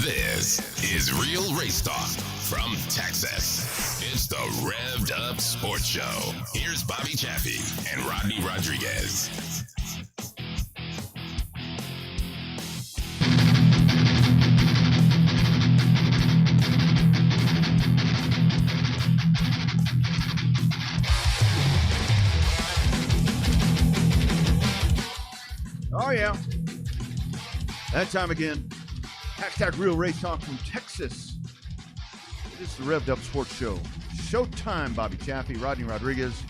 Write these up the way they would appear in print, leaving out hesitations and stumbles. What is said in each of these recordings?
This is Real Race Talk from Texas. It's the Revved Up Sports Show. Here's Bobby Chaffee and Rodney Rodriguez. Oh, yeah. That time again. Hashtag Real Race Talk from Texas. This is the Revved Up Sports Show. Showtime, Bobby Chaffee, Rodney Rodriguez.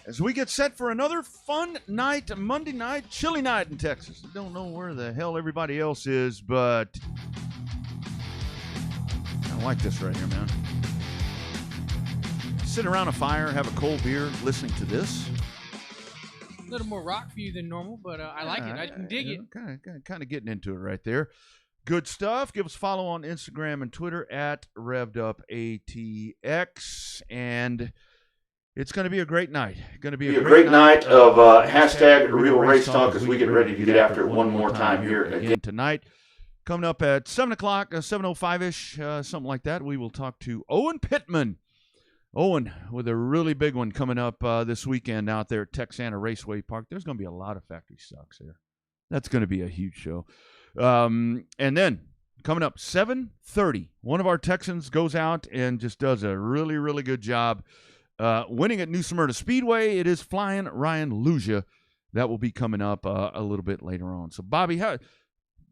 As we get set for another fun night, Monday night, chilly night in Texas. I don't know where the hell everybody else is, but I like this right here, man. Sit around a fire, have a cold beer, listening to this. A little more rock for you than normal, but I like it. I can dig it. Kind of getting into it right there. Good stuff. Give us a follow on Instagram and Twitter at RevvedUpATX. And it's going to be a great night. Going to be a great night of hashtag Real Race Talk as we get ready to get after it one more time here again tonight. Coming up at 7 o'clock, 7:05-ish, something like that, we will talk to Owen Pittman. Owen with a really big one coming up this weekend out there at Texana Raceway Park. There's going to be a lot of factory stocks there. That's going to be a huge show. And then coming up 7:30, one of our Texans goes out and just does a really, really good job winning at New Smyrna Speedway. It is Flying Ryan Luja. That will be coming up a little bit later on. So, Bobby, how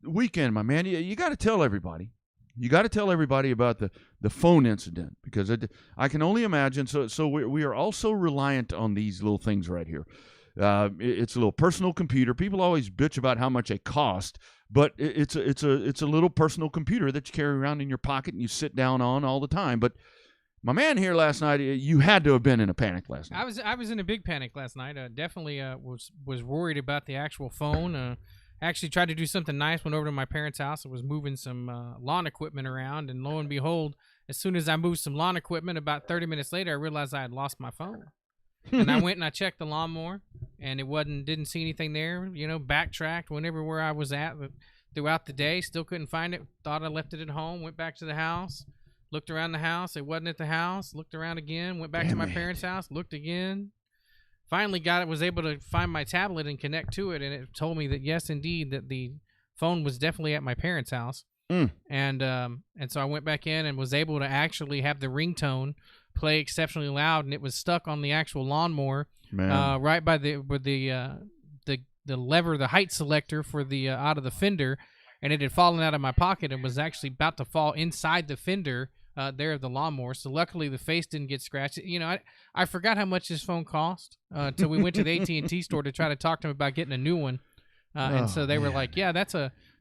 weekend, my man, you got to tell everybody. You got to tell everybody about the phone incident because I can only imagine. So we are also reliant on these little things right here. It's a little personal computer. People always bitch about how much they cost, but it's a little personal computer that you carry around in your pocket and you sit down on all the time. But my man here last night, you had to have been in a panic last night. I was in a big panic last night. Definitely was worried about the actual phone. Actually tried to do something nice, went over to my parents' house and was moving some lawn equipment around, and lo and behold, as soon as I moved some lawn equipment, about 30 minutes later, I realized I had lost my phone. And I went and I checked the lawnmower, and it didn't see anything there, backtracked, went everywhere I was at throughout the day, still couldn't find it, thought I left it at home, went back to the house, looked around the house, it wasn't at the house, looked around again, went back to my parents' house, looked again. Finally was able to find my tablet and connect to it, and it told me that yes, indeed, that the phone was definitely at my parents' house. And so I went back in and was able to actually have the ringtone play exceptionally loud, and it was stuck on the actual lawnmower, right by the lever, the height selector for the out of the fender, and it had fallen out of my pocket and was actually about to fall inside the fender. There of the lawnmower. So luckily the face didn't get scratched. I forgot how much this phone cost until we went to the AT&T store to try to talk to them about getting a new one. And so they were like, yeah, I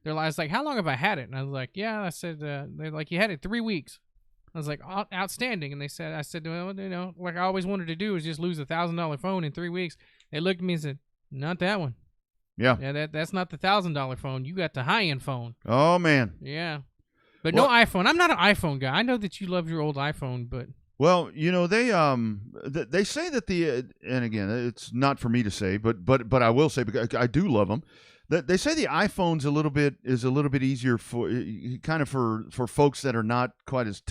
was like, how long have I had it? And I was like, yeah, I said, they're like, you had it 3 weeks. I was like, outstanding. And I said, well, like I always wanted to do is just lose $1,000 phone in 3 weeks. They looked at me and said, not that one. Yeah, that's not the $1,000 phone. You got the high-end phone. Oh, man. Yeah. But no iPhone. I'm not an iPhone guy. I know that you love your old iPhone, but well, they say that and again, it's not for me to say, but I will say because I do love them. That they say the iPhone's a little bit easier for folks that are not quite as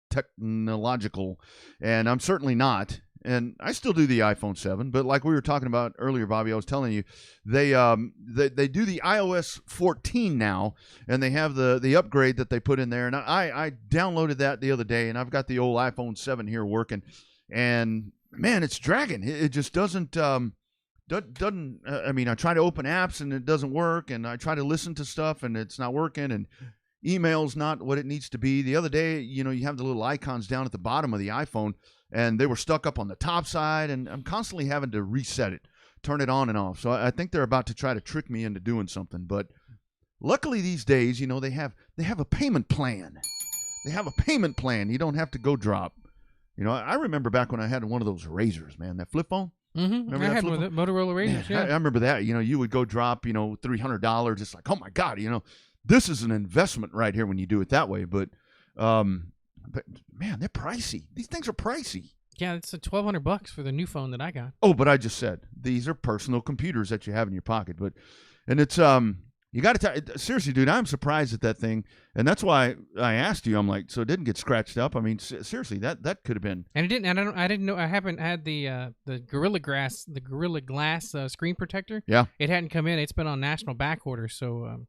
technological, and I'm certainly not. And I still do the iPhone 7, but like we were talking about earlier, Bobby, I was telling you, they do the iOS 14 now, and they have the upgrade that they put in there. And I downloaded that the other day, and I've got the old iPhone 7 here working, and man, it's dragging. It just doesn't. I try to open apps and it doesn't work, and I try to listen to stuff and it's not working, and email's not what it needs to be. The other day, you have the little icons down at the bottom of the iPhone, and they were stuck up on the top side, and I'm constantly having to reset it, turn it on and off. So I think they're about to try to trick me into doing something. But luckily these days, they have a payment plan. They have a payment plan. You don't have to go drop. I remember back when I had one of those razors, man, that flip phone. Mm-hmm. I had one of the Motorola razors. Yeah, I remember that. You would go drop, $300. It's like, oh my God, this is an investment right here when you do it that way. But man, they're pricey. These things are pricey. Yeah, it's $1,200 for the new phone that I got. Oh, but I just said these are personal computers that you have in your pocket. And it's You got to seriously, dude. I'm surprised at that thing, and that's why I asked you. I'm like, so it didn't get scratched up. I mean, seriously, that could have been. And it didn't. I didn't know. I haven't had the Gorilla Glass screen protector. Yeah, it hadn't come in. It's been on national back order. So,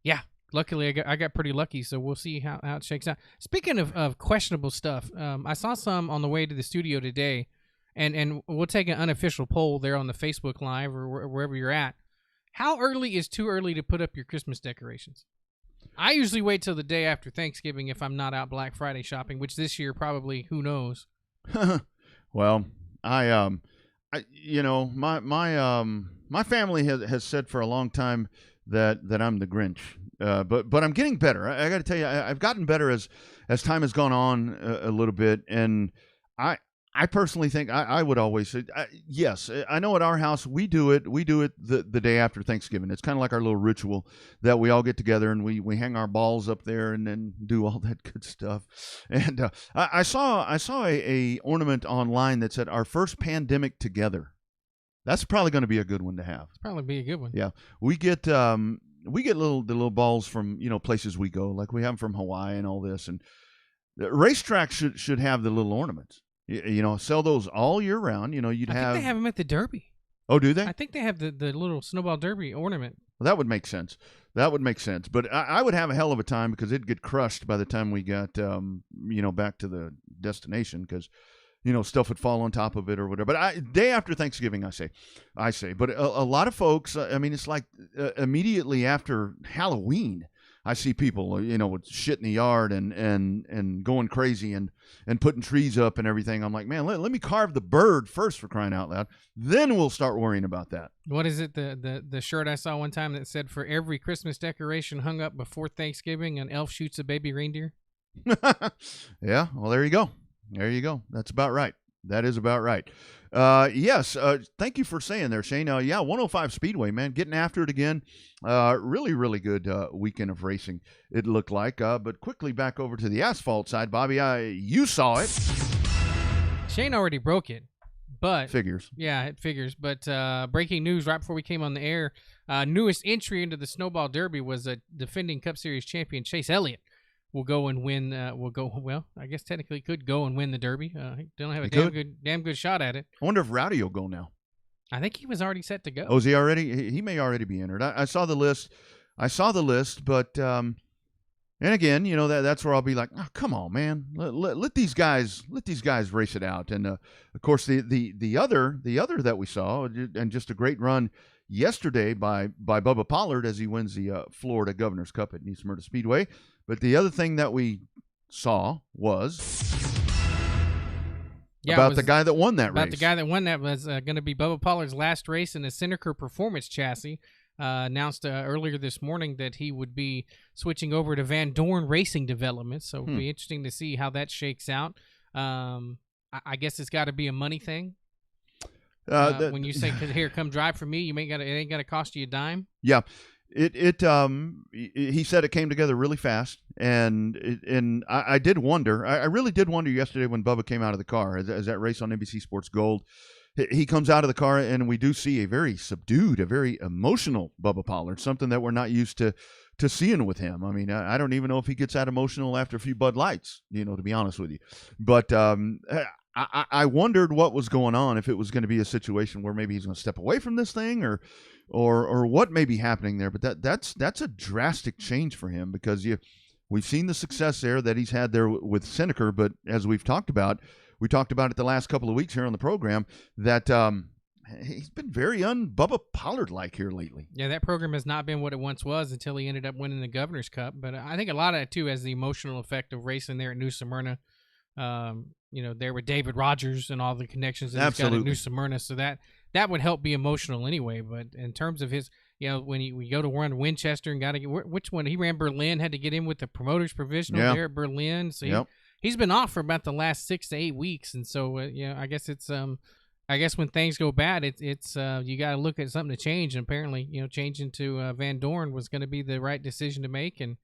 yeah. Luckily, I got pretty lucky. So we'll see how it shakes out. Speaking of questionable stuff, I saw some on the way to the studio today, and we'll take an unofficial poll there on the Facebook Live or wherever you're at. How early is too early to put up your Christmas decorations? I usually wait till the day after Thanksgiving if I'm not out Black Friday shopping, which this year probably, who knows. Well, my family has said for a long time that I'm the Grinch. But I'm getting better. I got to tell you, I've gotten better as time has gone on a little bit, and I personally think I would always say, yes, I know at our house we do it the day after Thanksgiving. It's kind of like our little ritual that we all get together and we hang our balls up there and then do all that good stuff. And I saw a ornament online that said our first pandemic together. That's probably going to be a good one to have. It's probably be a good one. Yeah, we get the little balls from places we go, like we have them from Hawaii and all this, and the racetracks should have the little ornaments. Sell those all year round. I think they have them at the Derby. Oh, do they? I think they have the little Snowball Derby ornament. Well, that would make sense. But I would have a hell of a time because it'd get crushed by the time we got back to the destination because stuff would fall on top of it or whatever. But day after Thanksgiving, I say. But a lot of folks, it's like immediately after Halloween, I see people, with shit in the yard and going crazy and putting trees up and everything. I'm like, man, let me carve the bird first, for crying out loud. Then we'll start worrying about that. What is it? The shirt I saw one time that said, for every Christmas decoration hung up before Thanksgiving, an elf shoots a baby reindeer. Yeah, well, there you go. That's about right. That is about right. Yes. Thank you for saying there, Shane. 105 Speedway, man, getting after it again. Really, really good weekend of racing, it looked like. But quickly back over to the asphalt side, Bobby. You saw it. Shane already broke it, but figures. Yeah, it figures. But breaking news right before we came on the air: newest entry into the Snowball Derby was a defending Cup Series champion Chase Elliott. Will go and win. I guess technically he could go and win the Derby. He don't have a damn good shot at it. I wonder if Rowdy will go now. I think he was already set to go. Oh, is he already? He may already be entered. I saw the list. But and again, that's where I'll be like, oh, come on, man, let these guys race it out. And of course, the other that we saw, and just a great run yesterday by Bubba Pollard as he wins the Florida Governor's Cup at New Smyrna Speedway. But the other thing that we saw was about the guy that won that race. About the guy that won that was going to be Bubba Pollard's last race in a Seneca Performance chassis. Announced earlier this morning that he would be switching over to Van Dorn Racing Development. So it'll be interesting to see how that shakes out. I guess it's got to be a money thing. When you say, "Here, come drive for me," it ain't got to cost you a dime. Yeah. He said it came together really fast, and I did wonder. I really did wonder yesterday when Bubba came out of the car as that race on NBC Sports Gold. He comes out of the car, and we do see a very subdued, a very emotional Bubba Pollard, something that we're not used to seeing with him. I mean, I don't even know if he gets that emotional after a few Bud Lights, to be honest with you. But I wondered what was going on, if it was going to be a situation where maybe he's going to step away from this thing or what may be happening there. But that's a drastic change for him, because we've seen the success there that he's had there with Seneca. But as we talked about it the last couple of weeks here on the program, that he's been very un-Bubba Pollard-like here lately. Yeah, that program has not been what it once was until he ended up winning the Governor's Cup. But I think a lot of that, too, has the emotional effect of racing there at New Smyrna. There with David Rogers and all the connections that he's got at New Smyrna. So that would help be emotional anyway. But in terms of his, when we go to run Winchester and got to get, which one? He ran Berlin, had to get in with the promoter's provisional there at Berlin. So he's been off for about the last 6 to 8 weeks. And so, I guess it's, I guess when things go bad, it's you got to look at something to change. And apparently, changing to Van Dorn was going to be the right decision to make. And,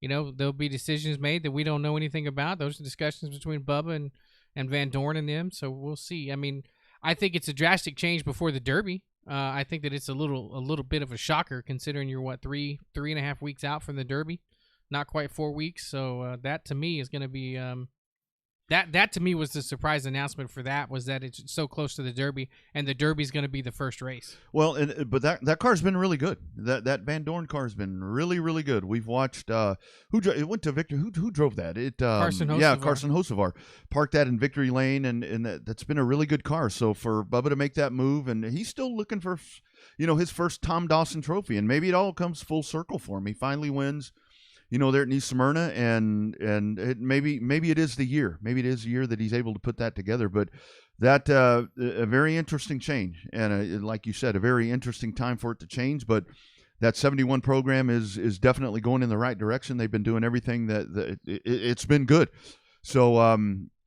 there'll be decisions made that we don't know anything about. Those are discussions between Bubba and Van Dorn and them. So we'll see. I mean, I think it's a drastic change before the Derby. I think that it's a little bit of a shocker considering you're three and a half weeks out from the Derby, not quite 4 weeks. So that to me is going to be that to me was the surprise announcement for that, was that it's so close to the Derby, and the Derby is going to be the first race. Well, but that car's been really good. That Van Dorn car has been really, really good. We've watched it went to Victor. Who drove that? Carson Hocevar. Yeah, Carson Hocevar parked that in Victory Lane, and that's been a really good car. So for Bubba to make that move, and he's still looking for, his first Tom Dawson trophy, and maybe it all comes full circle for him. He finally wins. There at New Smyrna, and maybe it is the year. Maybe it is the year that he's able to put that together. But that a very interesting change, and like you said, a very interesting time for it to change. But that 71 program is definitely going in the right direction. They've been doing everything that it's been good. So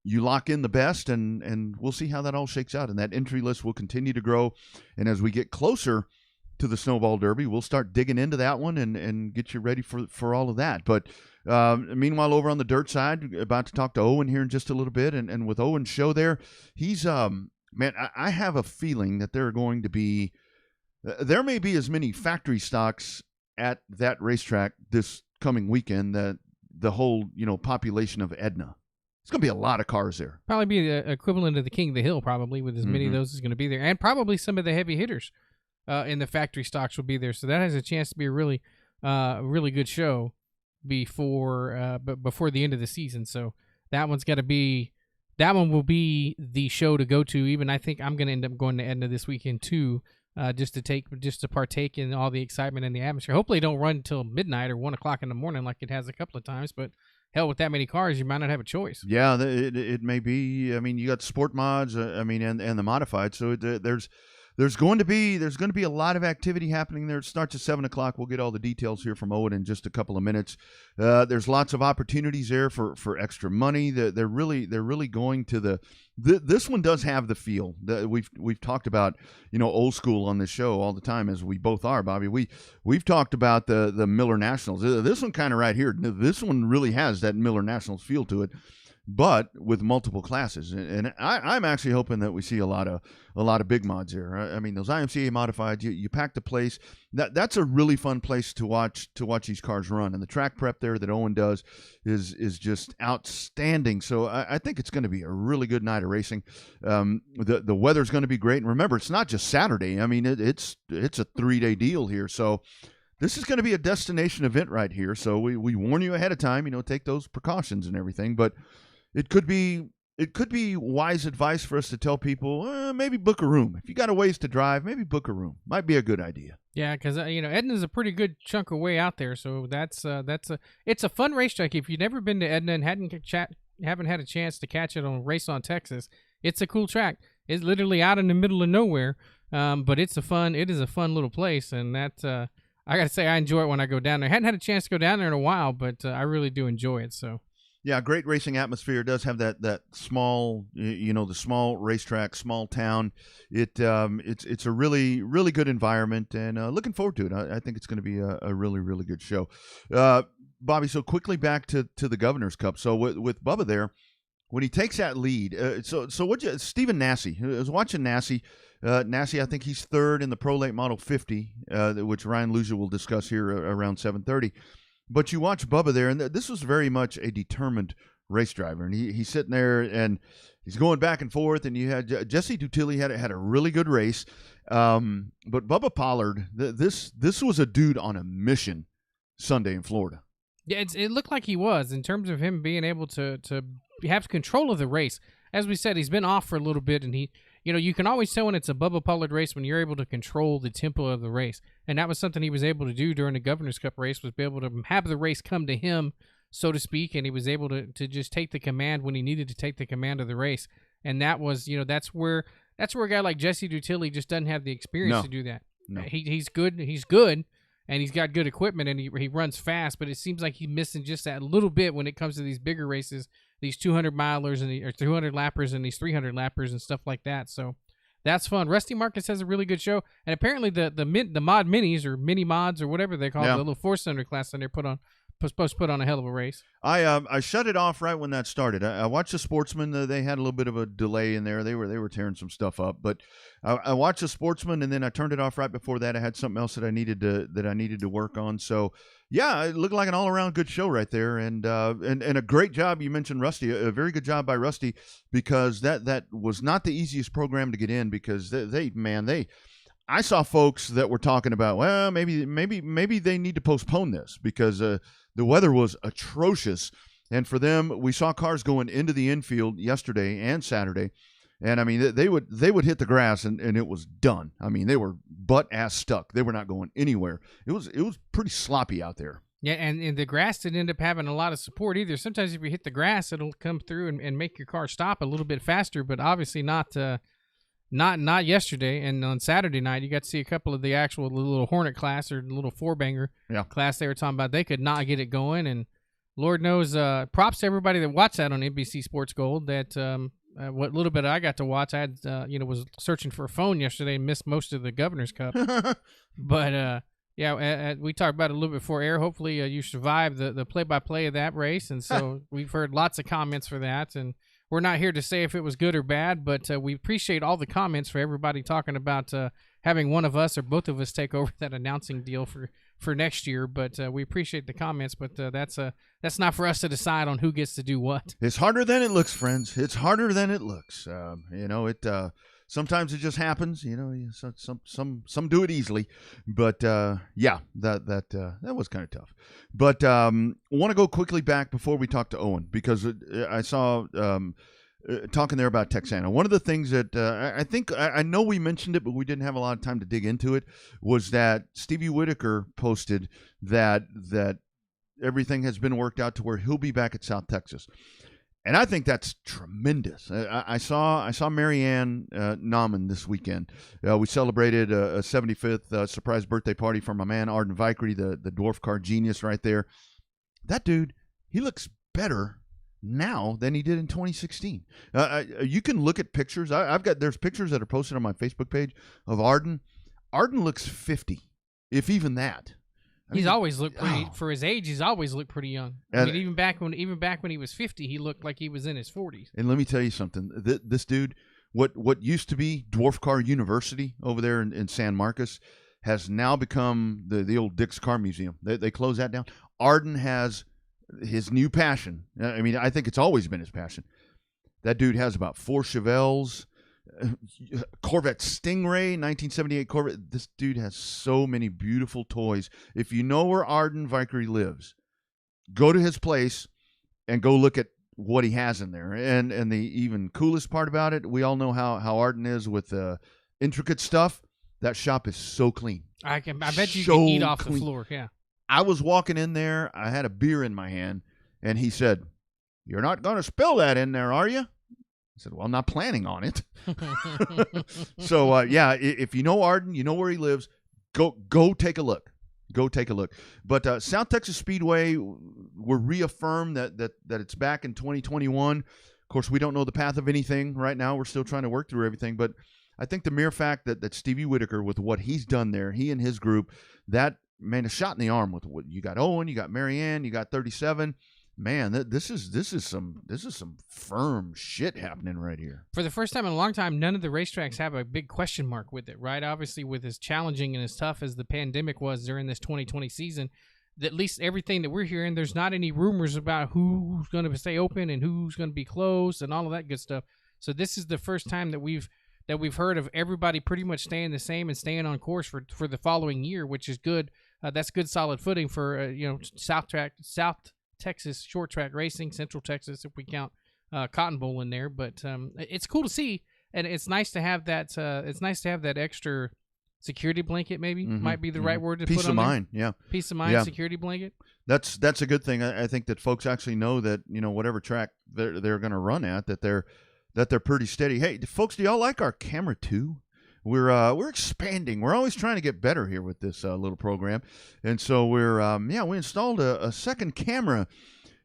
you lock in the best, and we'll see how that all shakes out. And that entry list will continue to grow. And as we get closer to the Snowball Derby, we'll start digging into that one and get you ready for all of that. But meanwhile, over on the dirt side, about to talk to Owen here in just a little bit, and with Owen's show there, he's man, I have a feeling that there may be as many factory stocks at that racetrack this coming weekend that the whole population of Edna. It's going to be a lot of cars there. Probably be the equivalent of the King of the Hill, probably, with as many of those as going to be there, and probably some of the heavy hitters in the factory stocks will be there. So that has a chance to be a really good show before the end of the season. So that one will be the show to go to. Even I think I'm going to end up going to Edna this weekend too, just to partake in all the excitement and the atmosphere. Hopefully it don't run until midnight or 1 o'clock in the morning like it has a couple of times, but hell, with that many cars, you might not have a choice. Yeah, it may be. I mean, you got sport mods, and the modified. So there's going to be a lot of activity happening there. It starts at 7 o'clock. We'll get all the details here from Owen in just a couple of minutes. There's lots of opportunities there for extra money. They're really going to this one does have the feel that we've talked about, old school on this show all the time, as we both are, Bobby. We've talked about the Miller Nationals. This one kind of right here. This one really has that Miller Nationals feel to it, but with multiple classes, and I'm actually hoping that we see a lot of big mods there. I mean, those IMCA modified, you pack the place. That's a really fun place to watch these cars run, and the track prep there that Owen does is just outstanding. So I think it's going to be a really good night of racing. The weather's going to be great, and remember, it's not just Saturday. I mean, it's a 3-day deal here, so this is going to be a destination event right here. So we warn you ahead of time. Take those precautions and everything, but it could be wise advice for us to tell people, maybe book a room. If you got a ways to drive, maybe book a room. Might be a good idea. Yeah, because Edna's a pretty good chunk of way out there, so it's a fun racetrack. If you've never been to Edna and haven't had a chance to catch it on Race on Texas, it's a cool track. It's literally out in the middle of nowhere, but it is a fun little place, and that I gotta say I enjoy it when I go down there. I hadn't had a chance to go down there in a while, but I really do enjoy it. So. Yeah, great racing atmosphere. It does have that small, the small racetrack, small town. It's a really, really good environment, and looking forward to it. I think it's going to be a really, really good show. Bobby, so quickly back to the Governor's Cup. So with Bubba there, when he takes that lead, so Stephen Nasse. I was watching Nasse. Nasse, I think he's third in the Pro Late Model 50, which Ryan Lucia will discuss here around 7:30. But you watch Bubba there, and this was very much a determined race driver. And he's sitting there, and he's going back and forth. And you had Jesse Dutilli had a really good race. But Bubba Pollard, this was a dude on a mission Sunday in Florida. Yeah, it looked like he was, in terms of him being able to have control of the race. As we said, he's been off for a little bit, and you can always tell when it's a Bubba Pollard race when you're able to control the tempo of the race. And that was something he was able to do during the Governor's Cup race, was be able to have the race come to him, so to speak, and he was able to just take the command when he needed to take the command of the race. And that was, that's where a guy like Jesse Dutilli just doesn't have the experience to do that. No. He's good, and he's got good equipment, and he runs fast, but it seems like he's missing just that little bit when it comes to these bigger races, these 200-milers or 200 lappers and these 300 lappers and stuff like that. So that's fun. Rusty Marcus has a really good show, and apparently the mod minis or mini mods or whatever they call it, the little 4-cylinder class that they put supposed to put on a hell of a race. I shut it off right when that started. I watched the Sportsman. They had a little bit of a delay in there. They were tearing some stuff up, but I watched the Sportsman, and then I turned it off right before that. I had something else that I needed to work on. So yeah, it looked like an all around good show right there, and a great job. You mentioned Rusty, a very good job by Rusty, because that was not the easiest program to get in, because I saw folks that were talking about, well, maybe they need to postpone this because the weather was atrocious. And for them, we saw cars going into the infield yesterday and Saturday. And, I mean, they would hit the grass and it was done. I mean, they were butt-ass stuck. They were not going anywhere. It was pretty sloppy out there. Yeah, and the grass didn't end up having a lot of support either. Sometimes if you hit the grass, it'll come through and make your car stop a little bit faster, but obviously not yesterday. And on Saturday night, you got to see a couple of the little Hornet class or little four-banger class they were talking about. They could not get it going, and Lord knows, props to everybody that watched that on NBC Sports Gold. That what little bit I got to watch, I had was searching for a phone yesterday and missed most of the Governor's Cup. But we talked about it a little bit before air. Hopefully, you survived the play-by-play of that race, and so we've heard lots of comments for that, and we're not here to say if it was good or bad, but we appreciate all the comments for everybody talking about having one of us or both of us take over that announcing deal for next year. But we appreciate the comments, but that's not for us to decide on who gets to do what. It's harder than it looks, friends. It's harder than it looks. Sometimes it just happens. Some do it easily, but that was kind of tough. But I want to go quickly back before we talk to Owen, because I saw talking there about Texana. One of the things that I know we mentioned it, but we didn't have a lot of time to dig into it, was that Stevie Whitaker posted that everything has been worked out to where he'll be back at South Texas. And I think that's tremendous. I saw Marianne Nauman this weekend. We celebrated a 75th surprise birthday party for my man Arden Vickery, the dwarf car genius right there. That dude, he looks better now than he did in 2016. You can look at pictures. There's pictures that are posted on my Facebook page of Arden. Arden looks 50, if even that. He's always looked pretty for his age. He's always looked pretty young. I mean, even back when he was 50, he looked like he was in his 40s. And let me tell you something. This dude, what used to be Dwarf Car University over there in San Marcos, has now become the old Dick's Car Museum. They closed that down. Arden has his new passion. I mean, I think it's always been his passion. That dude has about 4 Chevelles. Corvette Stingray, 1978 Corvette. This dude has so many beautiful toys. If you know where Arden Vickery lives, go to his place and go look at what he has in there. And the even coolest part about it, we all know how Arden is with intricate stuff. That shop is so clean. I bet you can eat off the floor. Yeah. I was walking in there. I had a beer in my hand, and he said, "You're not going to spill that in there, are you?" I said, "Well, I'm not planning on it." So, if you know Arden, you know where he lives, go take a look. Go take a look. But South Texas Speedway, we're reaffirmed that it's back in 2021. Of course, we don't know the path of anything right now. We're still trying to work through everything. But I think the mere fact that Stevie Whitaker, with what he's done there, he and his group, that, man, a shot in the arm with what you got. Owen, you got Marianne, you got 37. Man, this is some firm shit happening right here. For the first time in a long time, none of the racetracks have a big question mark with it, right? Obviously, with as challenging and as tough as the pandemic was during this 2020 season, at least everything that we're hearing, there's not any rumors about who's going to stay open and who's going to be closed and all of that good stuff. So this is the first time that we've heard of everybody pretty much staying the same and staying on course for the following year, which is good. That's good, solid footing for South Texas short track racing, Central Texas if we count Cotton Bowl in there. But it's cool to see, and it's nice to have that. It's nice to have that extra security blanket. Maybe might be the right word to put on Peace of mind, there. Yeah. Peace of mind, yeah. Security blanket. That's a good thing. I think that folks actually know that whatever track they're going to run at, that they're pretty steady. Hey, folks, do y'all like our camera too? We're expanding. We're always trying to get better here with this little program, and so we installed a second camera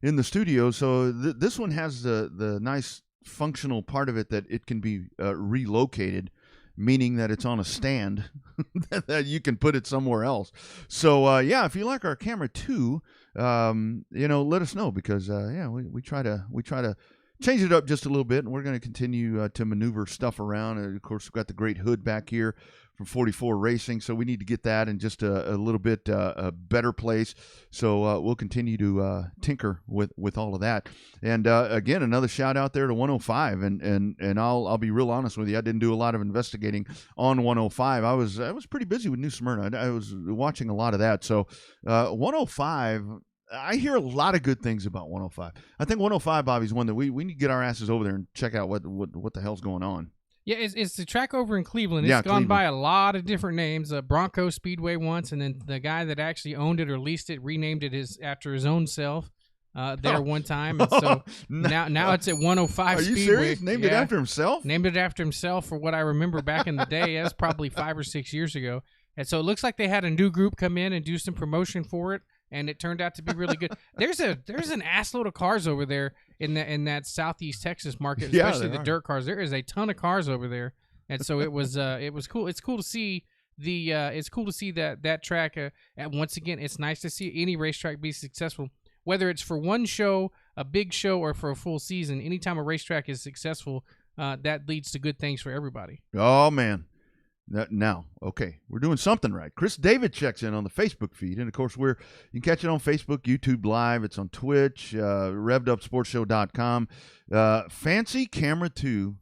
in the studio. So this one has the nice functional part of it that it can be relocated, meaning that it's on a stand that you can put it somewhere else. So if you like our camera too, let us know because we try to change it up just a little bit, and we're going to continue to maneuver stuff around. And of course, we've got the great hood back here from 44 Racing, so we need to get that in just a little bit a better place. So we'll continue to tinker with all of that. And again, another shout out there to 105. And I'll be real honest with you, I didn't do a lot of investigating on 105. I was pretty busy with New Smyrna. I was watching a lot of that. So 105. I hear a lot of good things about 105. I think 105, Bobby, is one that we need to get our asses over there and check out what the hell's going on. Yeah, it's the track over in Cleveland. It's gone by a lot of different names. Bronco Speedway once, and then the guy that actually owned it or leased it renamed it after his own self one time. And so now it's at 105 Are Speedway. you serious? Named it after himself? Named it after himself for what I remember back in the day. That's probably 5 or 6 years ago. And so it looks like they had a new group come in and do some promotion for it. And it turned out to be really good. There's an assload of cars over there in that Southeast Texas market, especially the dirt cars. There is a ton of cars over there, and so it was cool. It's cool to see that track. And once again, it's nice to see any racetrack be successful, whether it's for one show, a big show, or for a full season. Anytime a racetrack is successful, that leads to good things for everybody. Oh man. Now, okay, we're doing something right. Chris David checks in on the Facebook feed, and of course, you can catch it on Facebook, YouTube Live. It's on Twitch, RevvedUpSportsShow.com. Fancy Camera 2.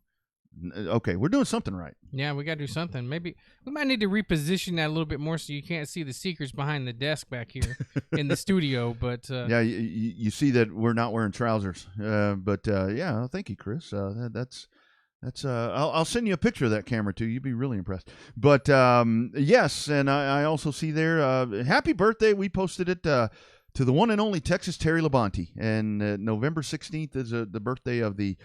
Okay, we're doing something right. Yeah, we got to do something. Maybe we might need to reposition that a little bit more so you can't see the secrets behind the desk back here in the studio. But yeah, you see that we're not wearing trousers. Thank you, Chris. That's I'll send you a picture of that camera too. You'd be really impressed. But yes, and I also see there happy birthday. We posted it to the one and only Texas Terry Labonte, and November 16th is the birthday of the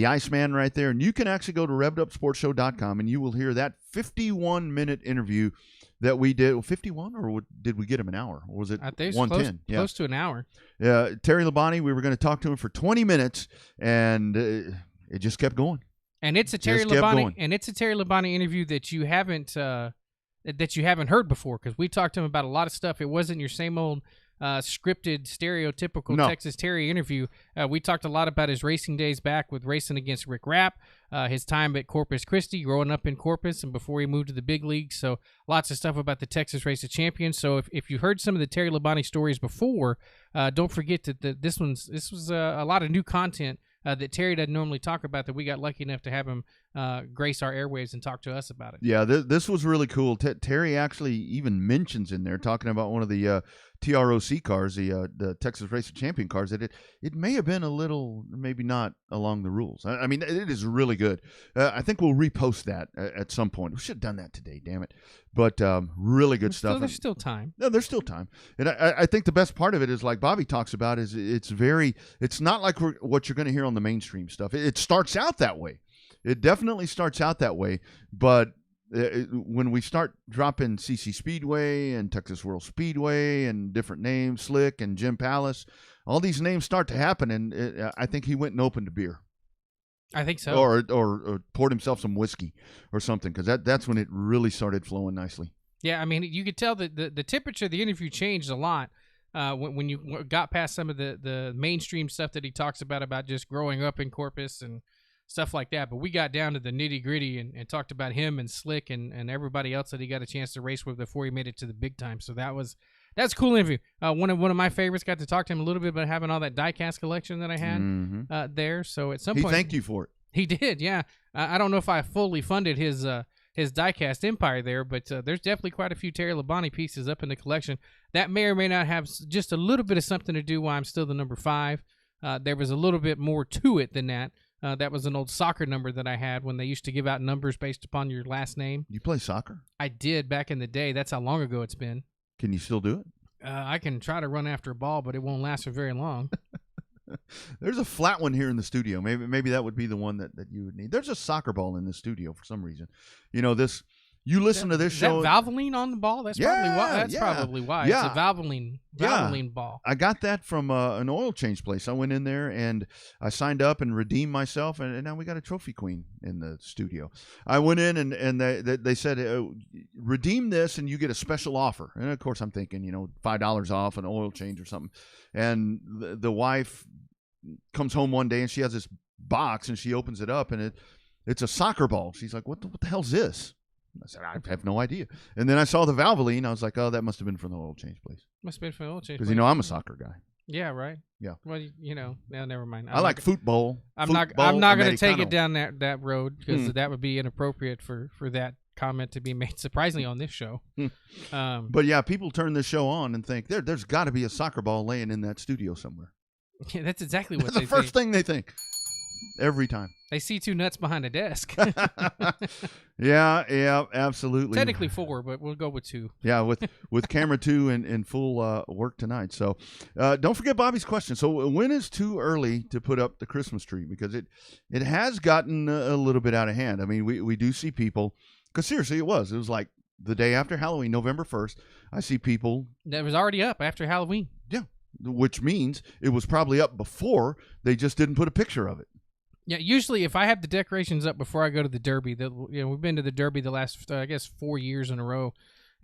Iceman right there. And you can actually go to RevvedUpSportsShow.com and you will hear that 51-minute interview that we did. 51, or did we get him an hour? Or was it 110? Close to an hour. Terry Labonte. We were going to talk to him for 20 minutes, and it just kept going. And it's a Terry Labonte interview that you haven't heard before, because we talked to him about a lot of stuff. It wasn't your same old scripted, stereotypical Texas Terry interview. We talked a lot about his racing days back with racing against Rick Rapp, his time at Corpus Christi, growing up in Corpus, and before he moved to the big leagues. So lots of stuff about the Texas Race of Champions. So if you heard some of the Terry Labonte stories before, don't forget that this was a lot of new content that Terry doesn't normally talk about, that we got lucky enough to have him grace our airwaves and talk to us about it. Yeah, this was really cool. Terry actually even mentions in there, talking about one of the TROC cars, the Texas Race of Champion cars, that it may have been a little, maybe not along the rules. I mean, it is really good. I think we'll repost that at some point. We should have done that today, damn it. But really good stuff. There's still time. No, there's still time. And I think the best part of it is, like Bobby talks about, is it's not like what you're going to hear on the mainstream stuff. It starts out that way. It definitely starts out that way. But when we start dropping CC Speedway and Texas World Speedway and different names, Slick and Jim Palace, all these names start to happen. And I think he went and opened a beer. I think so. Or poured himself some whiskey or something, because that's when it really started flowing nicely. Yeah, I mean, you could tell that the temperature of the interview changed a lot when you got past some of the mainstream stuff that he talks about just growing up in Corpus and stuff like that. But we got down to the nitty-gritty and talked about him and Slick and everybody else that he got a chance to race with before he made it to the big time. So that's a cool interview. One of my favorites. Got to talk to him a little bit about having all that diecast collection that I had there. So at some point, he thanked you for it. He did, yeah. I don't know if I fully funded his diecast empire there, but there's definitely quite a few Terry Labonte pieces up in the collection. That may or may not have just a little bit of something to do why I'm still the number 5. There was a little bit more to it than that. That was an old soccer number that I had when they used to give out numbers based upon your last name. You play soccer? I did back in the day. That's how long ago it's been. Can you still do it? I can try to run after a ball, but it won't last for very long. There's a flat one here in the studio. Maybe that would be the one that you would need. There's a soccer ball in the studio for some reason. You know, this You listen to this show. Is that Valvoline on the ball? That's probably why. Yeah. It's a Valvoline ball. I got that from an oil change place. I went in there and I signed up and redeemed myself, and now we got a trophy queen in the studio. I went in and they said, redeem this and you get a special offer. And of course I'm thinking, $5 off an oil change or something. And the wife comes home one day and she has this box and she opens it up and it's a soccer ball. She's like, what the hell's this? I said, I have no idea. And then I saw the Valvoline. I was like, oh, that must have been from the oil change place. Must have been from the oil change place. Because, I'm a soccer guy. Yeah, right. Yeah. Well, never mind. I like football. I'm not going to take it down that road because that would be inappropriate for that comment to be made, surprisingly, on this show. But, yeah, people turn this show on and think, there's got to be a soccer ball laying in that studio somewhere. Yeah, that's exactly what that's they the first thing they think. Every time. They see two nuts behind a desk. Yeah, absolutely. Technically 4, but we'll go with 2. Yeah, with camera 2 in full work tonight. So don't forget Bobby's question. So when is too early to put up the Christmas tree? Because it has gotten a little bit out of hand. I mean, we do see people, because seriously, it was like the day after Halloween, November 1st, I see people. That was already up after Halloween. Yeah, which means it was probably up before. They just didn't put a picture of it. Yeah, usually if I have the decorations up before I go to the Derby, we've been to the Derby the last, 4 years in a row.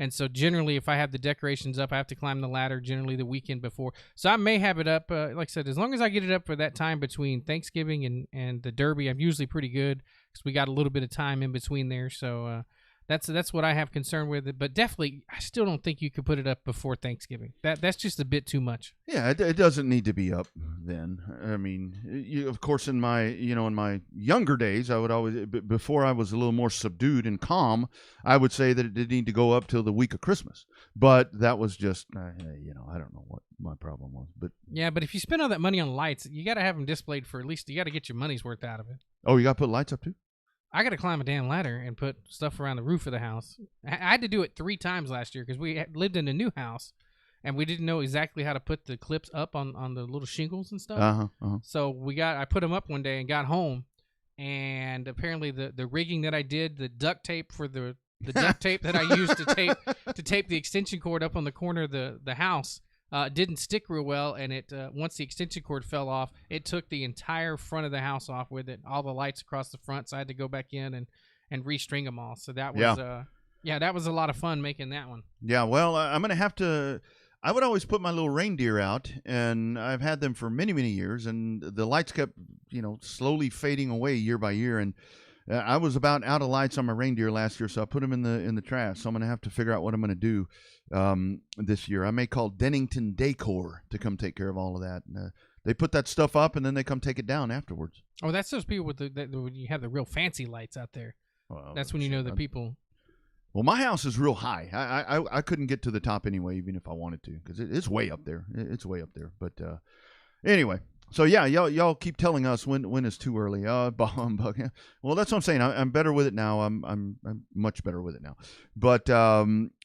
And so generally if I have the decorations up, I have to climb the ladder generally the weekend before. So I may have it up, like I said, as long as I get it up for that time between Thanksgiving and the Derby, I'm usually pretty good because we got a little bit of time in between there. So that's what I have concern with it. But definitely, I still don't think you could put it up before Thanksgiving. That's just a bit too much. Yeah, it doesn't need to be up then. I mean, of course, in my younger days, I would always, before I was a little more subdued and calm, I would say that it didn't need to go up till the week of Christmas. But that was just, I don't know what my problem was. But yeah, but if you spend all that money on lights, you got to have them displayed for at least, you got to get your money's worth out of it. Oh, you got to put lights up too? I got to climb a damn ladder and put stuff around the roof of the house. I had to do it 3 times last year because we lived in a new house, and we didn't know exactly how to put the clips up on the little shingles and stuff. So I put them up one day and got home, and apparently the rigging that I did, the duct tape for the duct tape that I used to tape the extension cord up on the corner of the house. Didn't stick real well, and it once the extension cord fell off, it took the entire front of the house off with it, all the lights across the front, so I had to go back in and restring them all. So that was that was a lot of fun making that one. Yeah, well, I'm going to have to – I would always put my little reindeer out, and I've had them for many, many years, and the lights kept, slowly fading away year by year, and I was about out of lights on my reindeer last year, so I put them in the trash. So I'm going to have to figure out what I'm going to do this year. I may call Dennington Decor to come take care of all of that. They put that stuff up, and then they come take it down afterwards. Oh, that's those people with when you have the real fancy lights out there. Well, that's when you know the people. Well, my house is real high. I couldn't get to the top anyway, even if I wanted to, because it's way up there. It's way up there. But anyway. So yeah, y'all keep telling us when it's too early. Well, that's what I'm saying. I'm better with it now. I'm much better with it now. But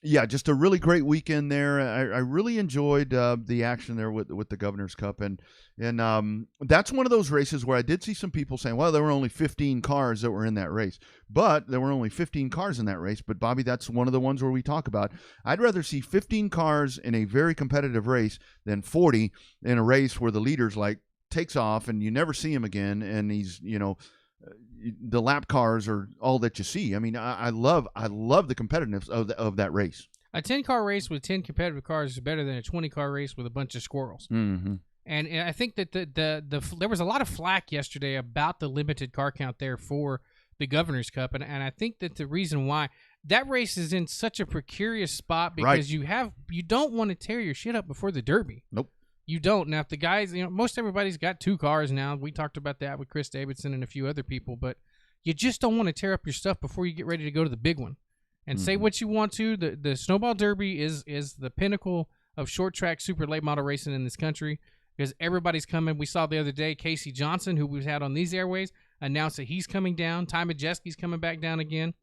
yeah, just a really great weekend there. I really enjoyed the action there with the Governor's Cup, and that's one of those races where I did see some people saying, well, there were only 15 cars that were in that race, but there were only 15 cars in that race. But Bobby, that's one of the ones where we talk about. I'd rather see 15 cars in a very competitive race than 40 in a race where the leader's takes off and you never see him again, and he's the lap cars are all that you see. I mean, I love the competitiveness of that race. A 10-car race with 10 competitive cars is better than a 20-car race with a bunch of squirrels. Mm-hmm. And I think that there was a lot of flack yesterday about the limited car count there for the Governor's Cup, and I think that the reason why that race is in such a precarious spot because you don't want to tear your shit up before the Derby. Nope. You don't. Now, if the guys, most everybody's got 2 cars now. We talked about that with Chris Davidson and a few other people, but you just don't want to tear up your stuff before you get ready to go to the big one. And say what you want to. The Snowball Derby is the pinnacle of short track super late model racing in this country because everybody's coming. We saw the other day Casey Johnson, who we've had on these airways, announced that he's coming down. Ty Majeski's coming back down again.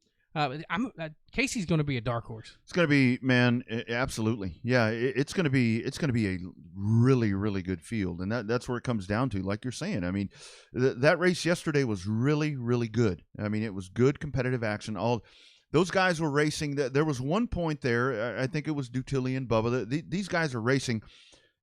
Casey's going to be a dark horse. It's going to be, man, absolutely. Yeah, it's going to be a really, really good field, and that's where it comes down to, like you're saying. I mean, that race yesterday was really, really good. I mean, it was good competitive action. those guys were racing. There was one point there, I think it was Dutilli and Bubba. These guys are racing,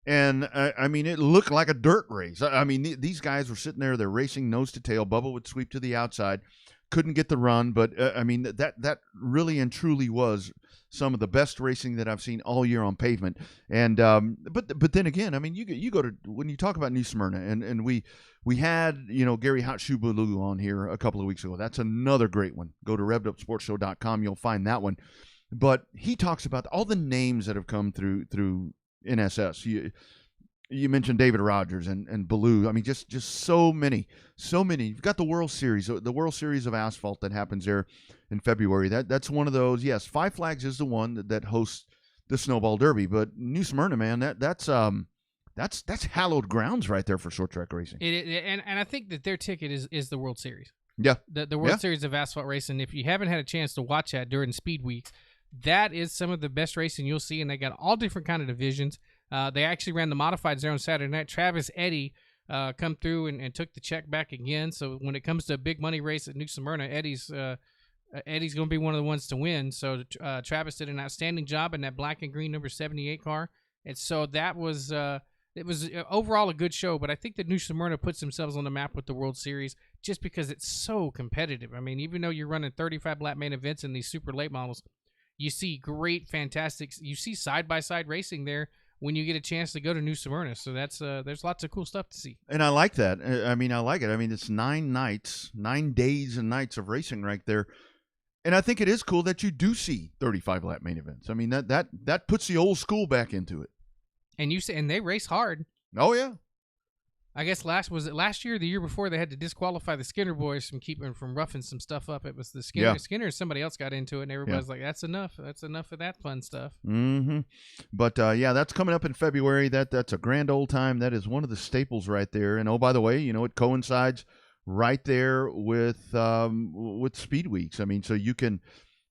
and I mean, it looked like a dirt race. I mean, these guys were sitting there, they're racing nose to tail. Bubba would sweep to the outside, couldn't get the run, but I mean, that really and truly was some of the best racing that I've seen all year on pavement. And but then again, I mean, you go to, when you talk about New Smyrna, and we had, Gary Hotshubalu on here a couple of weeks ago. That's another great one. Go to RevvedUpSportsShow.com. You'll find that one. But he talks about all the names that have come through NSS. You mentioned David Rogers and Ballou. I mean, just so many. You've got the World Series of asphalt that happens there in February. That's one of those. Yes, Five Flags is the one that hosts the Snowball Derby, but New Smyrna, man, that's hallowed grounds right there for short track racing. And I think that their ticket is the World Series. Yeah, the World Series of asphalt racing. If you haven't had a chance to watch that during speed weeks, that is some of the best racing you'll see, and they got all different kind of divisions. They actually ran the modifieds there on Saturday night. Travis Eddy come through and took the check back again. So when it comes to a big money race at New Smyrna, Eddie's going to be one of the ones to win. So Travis did an outstanding job in that black and green number 78 car. And so that was it was overall a good show. But I think that New Smyrna puts themselves on the map with the World Series just because it's so competitive. I mean, even though you're running 35 lap main events in these super late models, you see great, fantastic, you see side-by-side racing there when you get a chance to go to New Smyrna. So that's there's lots of cool stuff to see. And I like that. I mean, I like it. I mean, it's 9 days and nights of racing right there. And I think it is cool that you do see 35 lap main events. I mean, that puts the old school back into it. And they race hard. Oh yeah. I guess last year or the year before they had to disqualify the Skinner boys from roughing some stuff up. It was the Skinner. Yeah. Skinner, somebody else got into it, and everybody's like, "That's enough. That's enough of that fun stuff." Mm-hmm. But that's coming up in February. That's a grand old time. That is one of the staples right there. And oh, by the way, it coincides right there with Speed Weeks. I mean, so you can.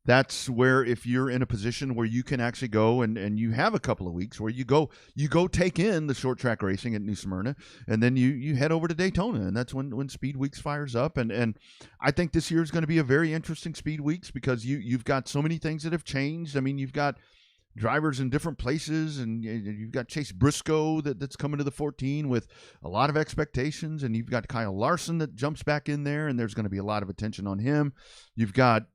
That's where, if you're in a position where you can actually go and you have a couple of weeks where you go take in the short track racing at New Smyrna, and then you head over to Daytona, and that's when Speed Weeks fires up. And I think this year is going to be a very interesting Speed Weeks because you've got so many things that have changed. I mean, you've got drivers in different places, and you've got Chase Briscoe that's coming to the 14 with a lot of expectations, and you've got Kyle Larson that jumps back in there, and there's going to be a lot of attention on him. You've got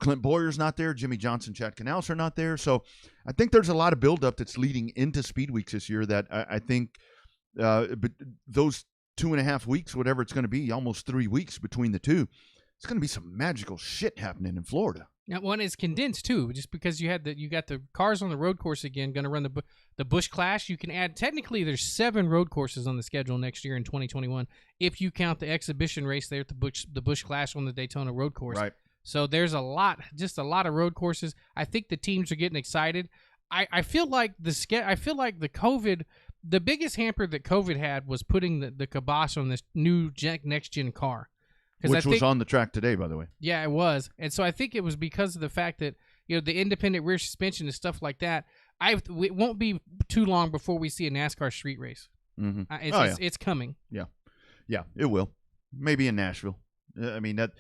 Clint Boyer's not there, Jimmy Johnson, Chad Canals are not there, so I think there's a lot of buildup that's leading into Speed Weeks this year that I think but those 2.5 weeks, whatever it's going to be, almost 3 weeks between the two, it's going to be some magical shit happening in Florida. Now, one is condensed too, just because you got the cars on the road course again, going to run the Busch Clash. You can add, technically, there's 7 road courses on the schedule next year in 2021, if you count the exhibition race there at the Busch Clash on the Daytona road course. Right. So there's a lot of road courses. I think the teams are getting excited. I feel like the COVID, the biggest hamper that COVID had was putting the kibosh on this new next gen car. Which was on the track today, by the way. Yeah, it was. And so I think it was because of the fact that, the independent rear suspension and stuff like that. It won't be too long before we see a NASCAR street race. Mm-hmm. It's coming. Yeah. Yeah, it will. Maybe in Nashville. I mean, that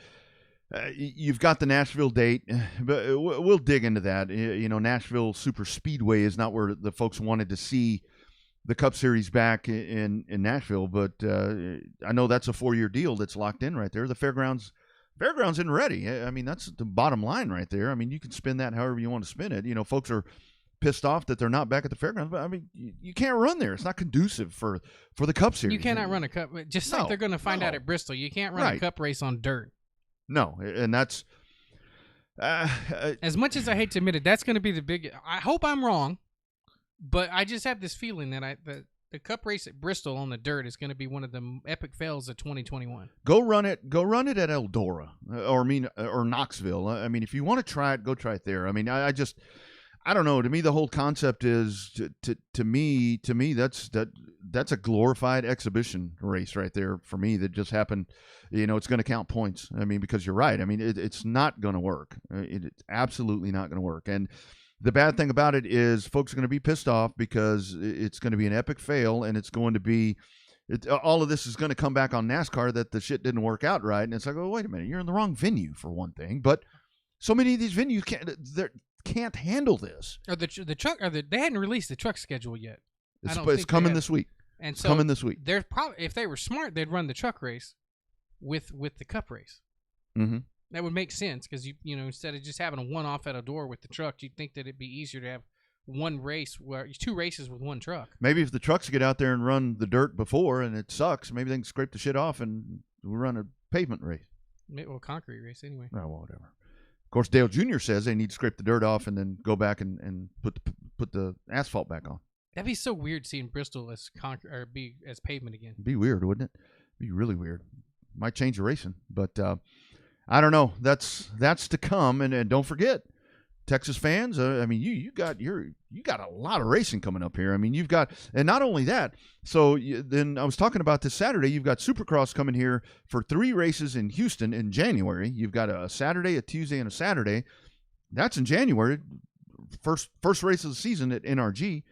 you've got the Nashville date, but we'll dig into that. Nashville Super Speedway is not where the folks wanted to see the Cup Series back in Nashville, but I know that's a 4-year deal that's locked in right there. The fairgrounds isn't ready. I mean, that's the bottom line right there. I mean, you can spin that however you want to spin it. Folks are pissed off that they're not back at the fairgrounds, but I mean, you can't run there. It's not conducive for the Cup Series. You cannot run a Cup, just like they're going to find out at Bristol. You can't run a Cup race on dirt. No, and that's as much as I hate to admit it, that's going to be the big. I hope I'm wrong. But I just have this feeling that the Cup race at Bristol on the dirt is going to be one of the epic fails of 2021. Go run it at Eldora or Knoxville. I mean, if you want to try it, go try it there. I mean, I don't know. To me, the whole concept is to me that's a glorified exhibition race right there for me that just happened. It's going to count points. I mean, because you're right. I mean, it's not going to work. It's absolutely not going to work. And the bad thing about it is folks are going to be pissed off because it's going to be an epic fail, and it's going to be all of this is going to come back on NASCAR that the shit didn't work out right. And it's like, oh, wait a minute, you're in the wrong venue for one thing. But So many of these venues can't handle this. Or the truck, they hadn't released the truck schedule yet. It's coming this week. And it's coming this week. There's probably, if they were smart, they'd run the truck race with the Cup race. Mm-hmm. That would make sense because you know, instead of just having a one-off at a door with the truck, you'd think that it'd be easier to have one race where 2 races with one truck. Maybe if the trucks get out there and run the dirt before and it sucks, maybe they can scrape the shit off and we'll run a pavement race. Well, concrete race anyway. Oh, well, whatever. Of course, Dale Jr. says they need to scrape the dirt off and then go back and put the asphalt back on. That'd be so weird seeing Bristol as be as pavement again. It'd be weird, wouldn't it? It'd be really weird. Might change the racing, but I don't know. That's to come, and don't forget, Texas fans. I mean, you got a lot of racing coming up here. I mean, you've got, and not only that. So then I was talking about this Saturday. You've got Supercross coming here for 3 races in Houston in January. You've got a Saturday, a Tuesday, and a Saturday. That's in January. First race of the season at NRG.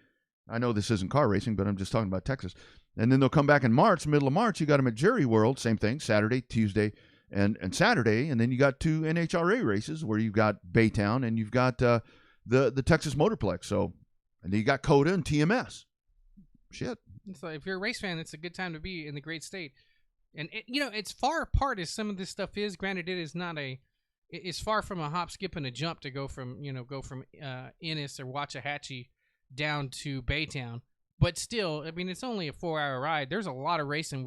I know this isn't car racing, but I'm just talking about Texas. And then they'll come back in March, middle of March. You got them at Jerry World, same thing, Saturday, Tuesday, and Saturday. And then you got 2 NHRA races where you've got Baytown and you've got the Texas Motorplex. So, and then you got COTA and TMS. Shit. So if you're a race fan, it's a good time to be in the great state. And it's far apart as some of this stuff is. Granted, it's far from a hop, skip, and a jump to go from Ennis or Waxahachie down to Baytown. But still, I mean, it's only a 4-hour ride. There's a lot of racing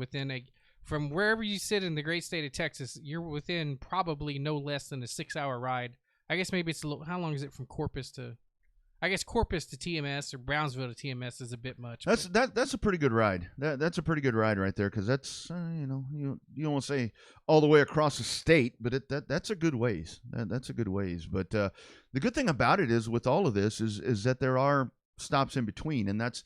from wherever you sit in the great state of Texas. You're within probably no less than a 6-hour ride. I guess maybe it's a little. How long is it from Corpus to? I guess Corpus to TMS or Brownsville to TMS is a bit much. That's a pretty good ride. That's a pretty good ride right there because that's you don't want to say all the way across the state, but that's a good ways. That's a good ways. But the good thing about it is with all of this is that there are stops in between, and that's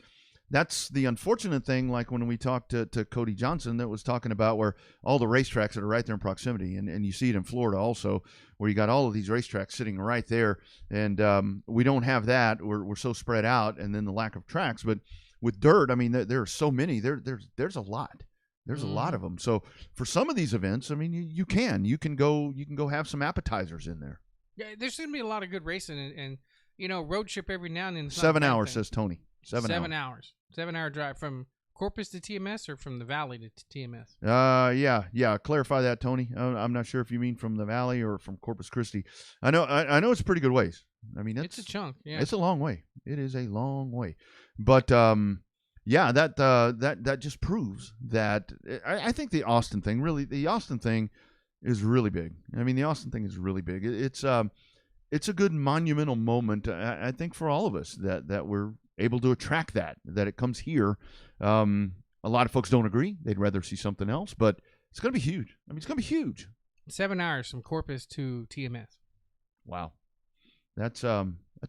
the unfortunate thing, like when we talked to Cody Johnson that was talking about where all the racetracks that are right there in proximity, and you see it in Florida also, where you got all of these racetracks sitting right there, and we don't have that. We're so spread out, and then the lack of tracks. But with dirt, I mean, there are so many. There's a lot. There's a lot of them. So for some of these events, I mean, you can go have some appetizers in there. Yeah, there's going to be a lot of good racing, and road trip every now and then. 7 hours, says Tony. 7 hours. 7-hour drive from Corpus to TMS or from the Valley to TMS? Yeah. Clarify that, Tony. I'm not sure if you mean from the Valley or from Corpus Christi. I know it's a pretty good ways. I mean, it's a chunk. Yeah, it's a long way. It is a long way. But that just proves that I think the Austin thing is really big. I mean, the Austin thing is really big. It's a good monumental moment, I think, for all of us that we're able to attract that it comes here. A lot of folks don't agree. They'd rather see something else, but it's going to be huge. I mean, it's going to be huge. 7 hours from Corpus to TMS. Wow. That's a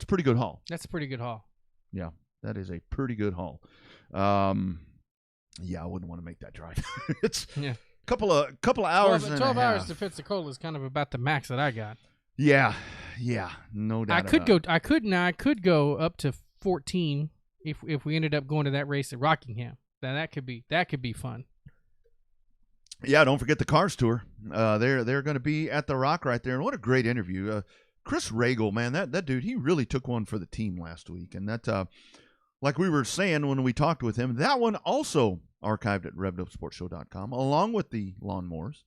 pretty good haul. That's a pretty good haul. Yeah, that is a pretty good haul. I wouldn't want to make that drive. It's a couple of hours. 12 hours to Pensacola is kind of about the max that I got. Yeah, no doubt. I could go up to 14 if we ended up going to that race at Rockingham. Then that could be fun. Yeah, don't forget the Cars Tour. They're going to be at the Rock right there, and what a great interview. Chris Regal, man, that dude, he really took one for the team last week, and that, like we were saying when we talked with him, that one also archived at RevvedUpSportsShow.com along with the lawnmowers.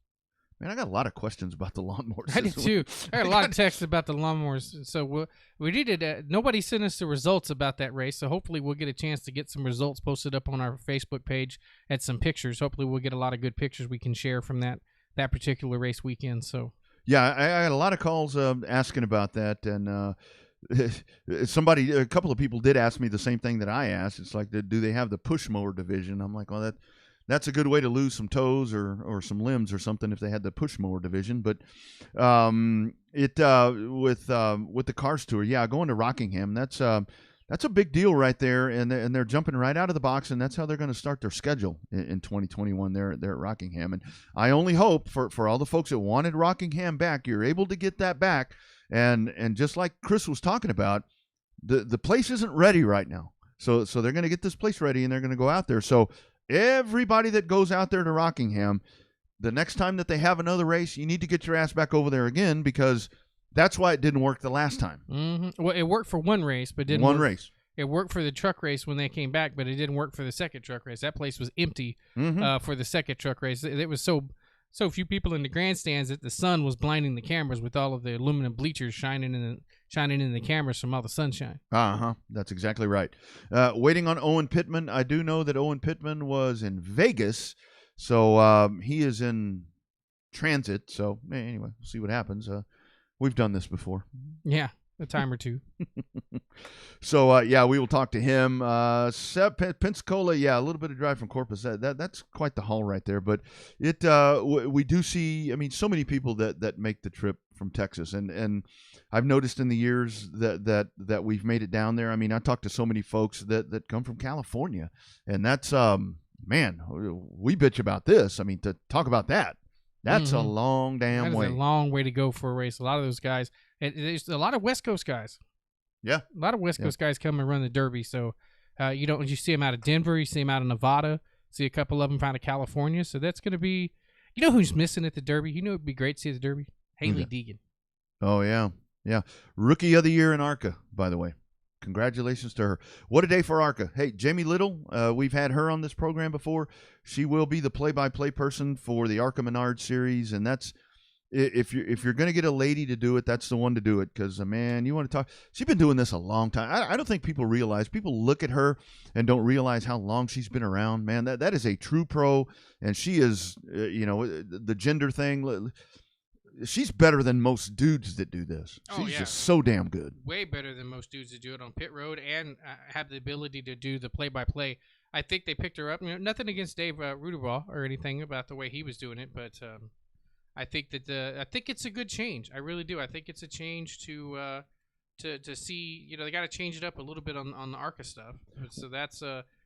Man, I got a lot of questions about the lawnmowers. I did too. I got a lot of texts about the lawnmowers. So we did. Nobody sent us the results about that race. So hopefully we'll get a chance to get some results posted up on our Facebook page and some pictures. Hopefully we'll get a lot of good pictures we can share from that particular race weekend. So yeah, I had a lot of calls asking about that, and a couple of people did ask me the same thing that I asked. It's like, do they have the push mower division? I'm like, well, that's a good way to lose some toes or some limbs or something if they had the push mower division. But with the Cars Tour, going to Rockingham, that's a big deal right there, and they're jumping right out of the box, and that's how they're going to start their schedule in 2021 there at Rockingham. And I only hope for all the folks that wanted Rockingham back, you're able to get that back. And just like Chris was talking about, the place isn't ready right now, so they're going to get this place ready, and they're going to go out there. So everybody that goes out there to Rockingham, the next time that they have another race, you need to get your ass back over there again, because That's why it didn't work the last time. Mm-hmm. Well, it worked for one race, but didn't one work. race. It worked for the truck race when they came back, but it didn't work for the second truck race. That place was empty for the second truck race. It was so few people in the grandstands that the sun was blinding the cameras with all of the aluminum bleachers shining in the cameras from all the sunshine. That's exactly right. Waiting on Owen Pittman. I do know that Owen Pittman was in Vegas, so he is in transit. So anyway, we'll see what happens. We've done this before. Yeah, a time or two. So we will talk to him. Pensacola, a little bit of drive from Corpus. That's quite the haul right there. But it we do see. I mean, so many people that make the trip from Texas, and I've noticed in the years that we've made it down there. I mean, I talked to so many folks that come from California, and that's man, we bitch about this. I mean, to talk about that. That's a long damn way. That's a long way to go for a race. A lot of those guys, there's a lot of West Coast guys. Yeah. A lot of West Coast guys come and run the Derby. So you see them out of Denver, you see them out of Nevada, see a couple of them out of California. So that's going to be, you know who's missing at the Derby? You know it'd be great to see at the Derby? Haley Deegan. Oh, yeah. Yeah. Rookie of the year in ARCA, by the way. Congratulations to her. What a day for ARCA. Hey, Jamie Little, we've had her on this program before. She will be the play-by-play person for the ARCA Menard series, and that's if you're going to get a lady to do it, that's the one to do it because, man, you want to talk. She's been doing this a long time. I don't think people realize. People look at her and don't realize how long she's been around. Man, that is a true pro, and she is, the gender thing. She's better than most dudes that do this. She's just so damn good. Way better than most dudes that do it on pit road and have the ability to do the play-by-play. I think they picked her up. Nothing against Dave Ruderbaugh or anything about the way he was doing it, but I think that I think it's a good change. I really do. I think it's a change to see. They got to change it up a little bit on the ARCA stuff. So that's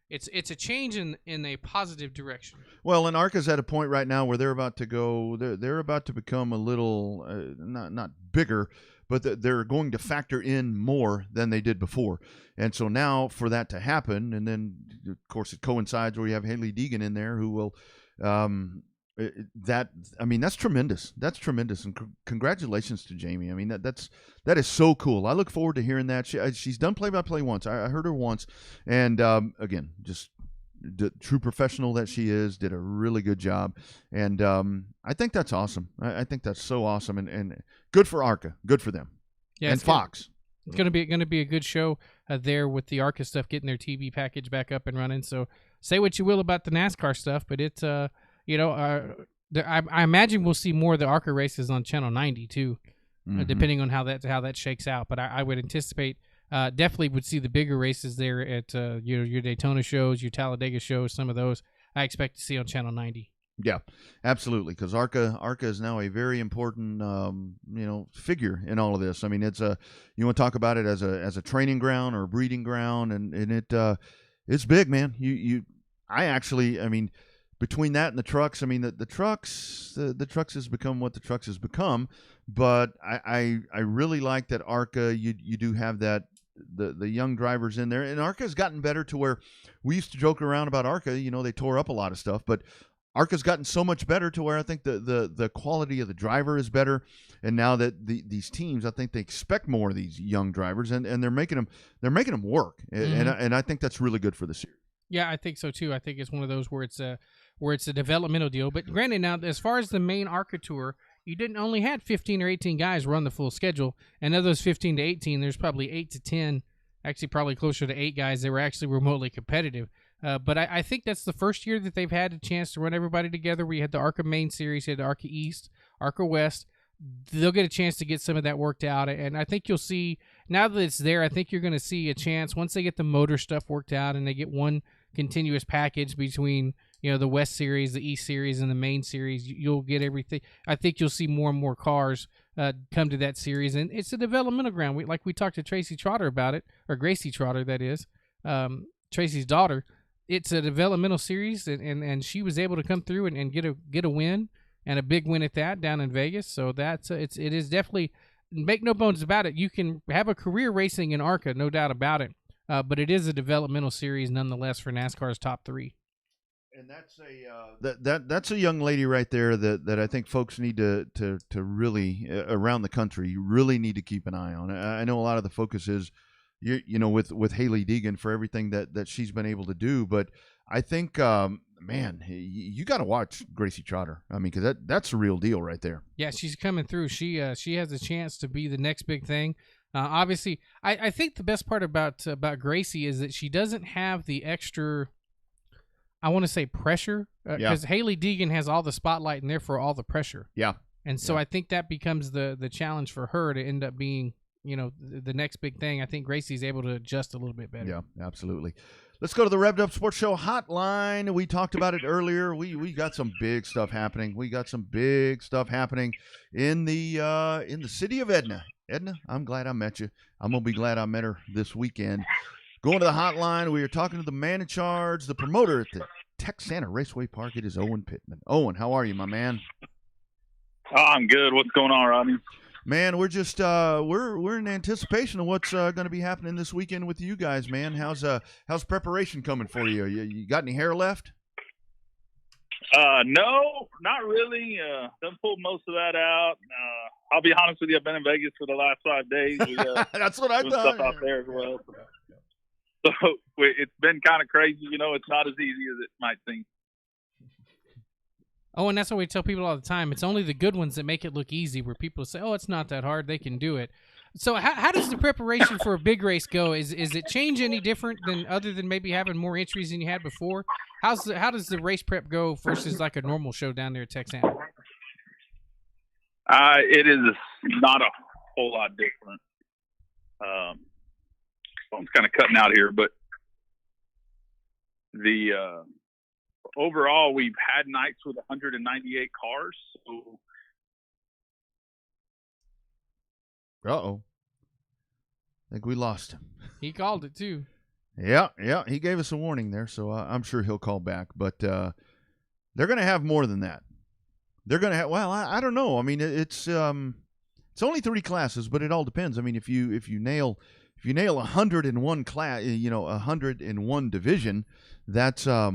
It's a change in a positive direction. Well, and ARCA's at a point right now where they're about to go. They're about to become a little not bigger, but they're going to factor in more than they did before. And so now for that to happen, and then of course it coincides where you have Haley Deegan in there who will. That's tremendous. That's tremendous, and congratulations to Jamie. I mean, that is so cool. I look forward to hearing that. She's done play-by-play once. I heard her once, and again, just the true professional that she is, did a really good job, and I think that's awesome. I think that's so awesome, and good for ARCA, good for them, and Fox. It's gonna be a good show there with the ARCA stuff, getting their TV package back up and running. So say what you will about the NASCAR stuff, but it's I imagine we'll see more of the ARCA races on Channel 90 too, depending on how that shakes out. But I would anticipate definitely would see the bigger races there at your Daytona shows, your Talladega shows. Some of those I expect to see on Channel 90. Yeah, absolutely. Because ARCA is now a very important figure in all of this. I mean, it's you want to talk about it as a training ground or a breeding ground, and it's big, man. Between that and the trucks, I mean, the trucks has become what the trucks has become. But I really like that ARCA, you do have that, the young drivers in there. And ARCA has gotten better to where we used to joke around about ARCA. They tore up a lot of stuff. But ARCA's gotten so much better to where I think the quality of the driver is better. And now that these teams, I think they expect more of these young drivers. And they're making them work. Mm-hmm. And I think that's really good for the series. Yeah, I think so too. I think it's one of those where it's a developmental deal. But granted, now as far as the main ARCA tour, you didn't only had 15 or 18 guys run the full schedule, and of those 15 to 18, there's probably 8 to 10, actually probably closer to 8 guys that were actually remotely competitive. But I think that's the first year that they've had a chance to run everybody together. We had the ARCA main series, you had the ARCA East, ARCA West. They'll get a chance to get some of that worked out, and I think you'll see now that it's there. I think you're going to see a chance once they get the motor stuff worked out and they get one continuous package between the West Series, the East Series, and the main series. You'll get everything. I think you'll see more and more cars come to that series, and it's a developmental ground. We talked to Tracy Trotter about it, or Gracie Trotter, that is, Tracy's daughter. It's a developmental series, and she was able to come through and get a win, and a big win at that down in Vegas. So that's it is definitely, make no bones about it. You can have a career racing in ARCA, no doubt about it. But it is a developmental series nonetheless for NASCAR's top 3. And that's a young lady right there that I think folks need to really around the country really need to keep an eye on. I know a lot of the focus is with Haley Deegan for everything that she's been able to do, but I think man, you got to watch Gracie Trotter. I mean, because that's the real deal right there. Yeah, she's coming through. She has a chance to be the next big thing. Obviously, I think the best part about Gracie is that she doesn't have the extra, I want to say, pressure, because Haley Deegan has all the spotlight and therefore all the pressure. Yeah. And so I think that becomes the challenge for her to end up being, the next big thing. I think Gracie's able to adjust a little bit better. Yeah, absolutely. Let's go to the Revved Up Sports Show hotline. We talked about it earlier. We got some big stuff happening. We got some big stuff happening in the city of Edna. Edna, I'm glad I met you. I'm gonna be glad I met her this weekend. Going to the hotline, we are talking to the man in charge, the promoter at the Texana Raceway Park. It is Owen Pittman. Owen, how are you, my man? Oh, I'm good. What's going on, Rodney? Man, we're just we're in anticipation of what's going to be happening this weekend with you guys, man. How's preparation coming for you? You got any hair left? No, not really. Done pulled most of that out. I'll be honest with you. I've been in Vegas for the last 5 days. We, That's what I thought. Stuff out there as well. So it's been kind of crazy. It's not as easy as it might seem. Oh, and that's what we tell people all the time. It's only the good ones that make it look easy, where people say, oh, it's not that hard. They can do it. So how does the preparation for a big race go? Is it change any different other than maybe having more entries than you had before? How does the race prep go versus like a normal show down there at Texana? It is not a whole lot different. Phone's kind of cutting out here, but the overall, we've had nights with 198 cars. So. Uh-oh. I think we lost him. He called it too. Yeah. He gave us a warning there, so I'm sure he'll call back. But they're going to have more than that. They're going to have. Well, I don't know. I mean, it's only 3 classes, but it all depends. I mean, if you nail 101 class, 101 division, that's a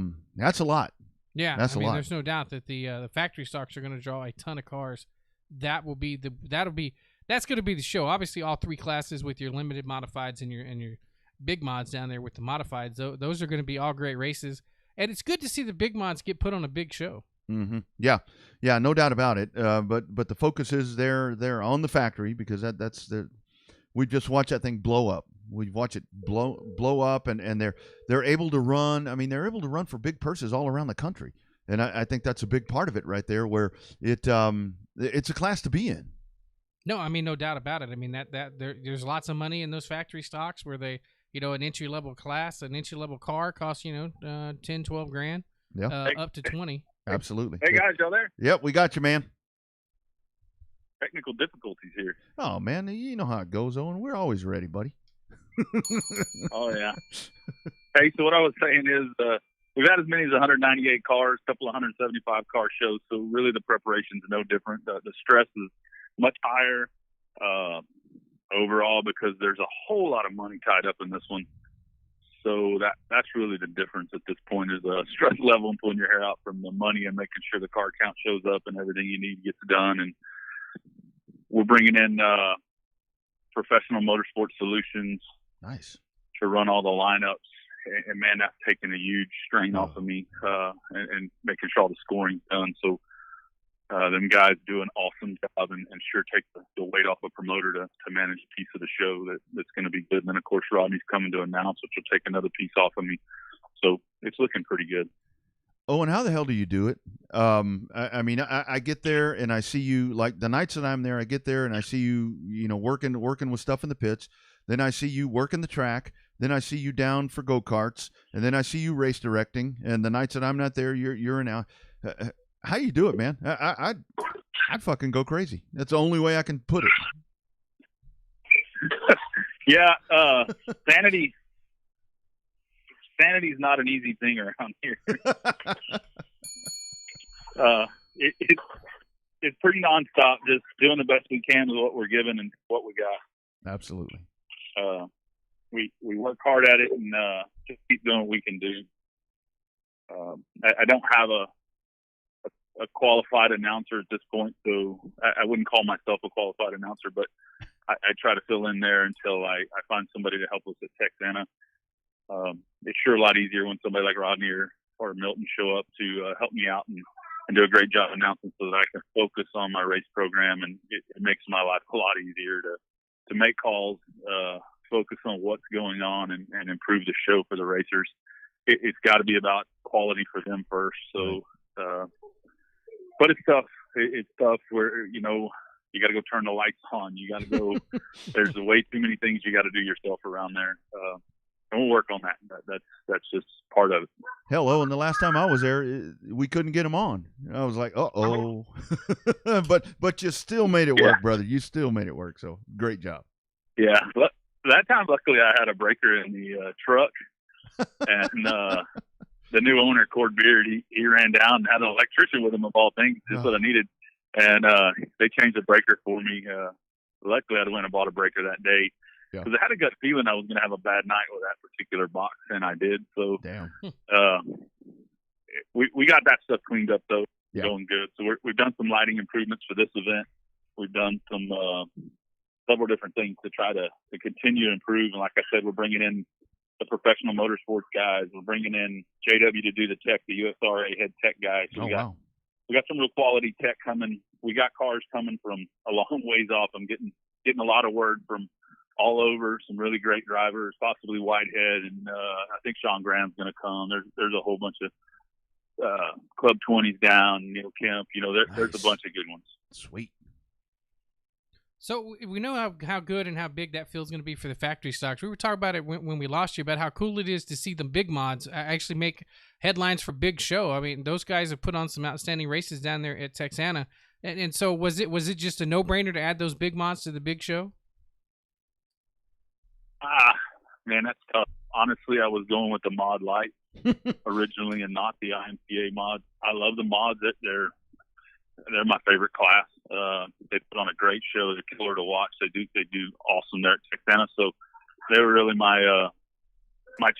lot. Yeah, that's a lot. There's no doubt that the factory stocks are going to draw a ton of cars. That's going to be the show. Obviously, all 3 classes with your limited modifieds and your big mods down there with the modifieds. Those are going to be all great races, and it's good to see the big mods get put on a big show. Mm-hmm. Yeah, no doubt about it. But the focus is they're on the factory, because that's we just watch that thing blow up. We watch it blow up, and they're able to run. I mean, they're able to run for big purses all around the country, and I think that's a big part of it right there, where it's a class to be in. No, I mean, no doubt about it. I mean, there's lots of money in those factory stocks where they, an entry level class, an entry level car costs 10, 12 grand, up to 20. Absolutely. Hey guys, y'all there? Yep, we got you, man. Technical difficulties here. Oh man, you know how it goes, Owen. We're always ready, buddy. Oh yeah. Hey, so what I was saying is we've had as many as 198 cars, a couple of 175 car shows. So really, the preparation's no different. The stress is much higher overall, because there's a whole lot of money tied up in this one. So that's really the difference at this point, is the stress level and pulling your hair out from the money and making sure the car count shows up and everything you need gets done. And we're bringing in Professional Motorsport Solutions. Nice. To run all the lineups. And man, that's taking a huge strain off of me and making sure all the scoring's done. So them guys do an awesome job and sure take the weight off a promoter to manage a piece of the show that's going to be good. And then, of course, Rodney's coming to announce, which will take another piece off of me. So it's looking pretty good. Oh, and how the hell do you do it? I get there and I see you, like the nights that I'm there, I get there and I see you, working with stuff in the pits. Then I see you working the track. Then I see you down for go-karts. And then I see you race directing. And the nights that I'm not there, you're in out. How you do it, man? I'd fucking go crazy. That's the only way I can put it. Yeah, sanity's not an easy thing around here. It's pretty nonstop, just doing the best we can with what we're given and what we got. Absolutely. We work hard at it and just keep doing what we can do. I don't have a qualified announcer at this point, so I wouldn't call myself a qualified announcer, but I try to fill in there until I find somebody to help us at Texana. It's sure a lot easier when somebody like Rodney or Milton show up to help me out and do a great job announcing, so that I can focus on my race program, and it makes my life a lot easier to make calls, focus on what's going on, and improve the show for the racers. It's got to be about quality for them first. So, but it's tough. It's tough where, you got to go turn the lights on. You got to go, there's way too many things you got to do yourself around there. And we'll work on that. That's just part of it. Hello, and the last time I was there, we couldn't get them on. I was like, uh-oh. but you still made it work, brother. You still made it work, so great job. Yeah. But that time, luckily, I had a breaker in the truck, and the new owner, Cord Beard, he ran down and had an electrician with him of all things, just what I needed. And they changed the breaker for me. Luckily, I went and bought a breaker that day, because I had a gut feeling I was going to have a bad night with that particular box, and I did. So we got that stuff cleaned up, though, going good. So we've done some lighting improvements for this event. We've done some several different things to try to continue to improve. And like I said, we're bringing in the professional motorsports guys. We're bringing in JW to do the tech, the USRA head tech guy. So we got some real quality tech coming. We got cars coming from a long ways off. I'm getting a lot of word from all over, some really great drivers, possibly Whitehead, and I think Sean Graham's going to come. There's a whole bunch of Club 20s down, Neil Kemp. There's a bunch of good ones. Sweet. So we know how good and how big that field's going to be for the factory stocks. We were talking about it when we lost you, about how cool it is to see the big mods actually make headlines for big show. I mean, those guys have put on some outstanding races down there at Texana. And so was it just a no-brainer to add those big mods to the big show? Man, that's tough. Honestly, I was going with the mod light originally and not the IMCA mods. I love the mods. They're my favorite class. They put on a great show. They're killer to watch. They do awesome there at Texana. So they were really my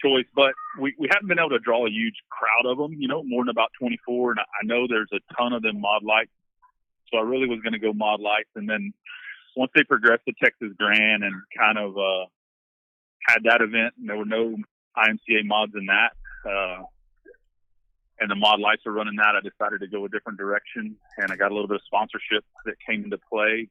choice. But we haven't been able to draw a huge crowd of them, more than about 24. And I know there's a ton of them mod lights. So I really was going to go mod lights. And then once they progressed to Texas Grand and kind of had that event, and there were no IMCA mods in that, and the mod lights are running that, I decided to go a different direction, and I got a little bit of sponsorship that came into play.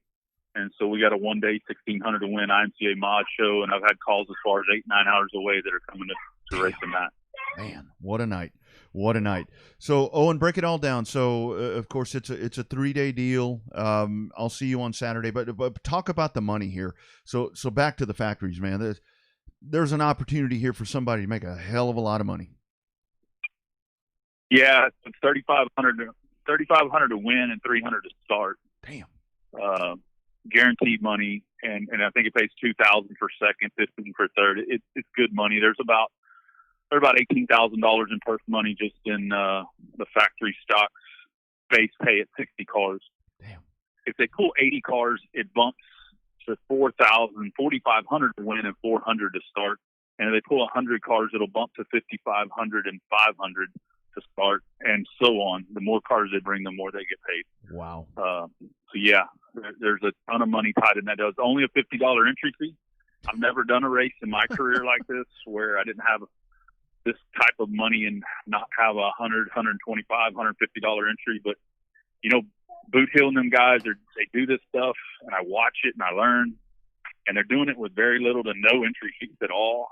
And so we got a one-day 1,600 to win IMCA mod show, and I've had calls as far as 8-9 hours away that are coming to race in that. Man, what a night. What a night. So, Owen, break it all down. So, of course, it's a 3-day deal. I'll see you on Saturday, but talk about the money here. So back to the factories, man. There's an opportunity here for somebody to make a hell of a lot of money. Yeah, it's $3,500 to win and $300 to start. Damn. Guaranteed money, and I think it pays $2,000 for second, $15 for third. It's good money. There's about $18,000 in purse money just in the factory stocks base pay at 60 cars. Damn. If they pull 80 cars, it bumps to $4,000, $4,500 to win and $400 to start. And if they pull 100 cars, it'll bump to $5,500 and $500 to start, and so on. The more cars they bring, the more they get paid. Wow. So yeah, there's a ton of money tied in that. It's only a $50 entry fee. I've never done a race in my career like this where I didn't have this type of money and not have a $100, $125, $150 entry. But Boot Hill and them guys, they do this stuff, and I watch it and I learn, and they're doing it with very little to no entry fees at all.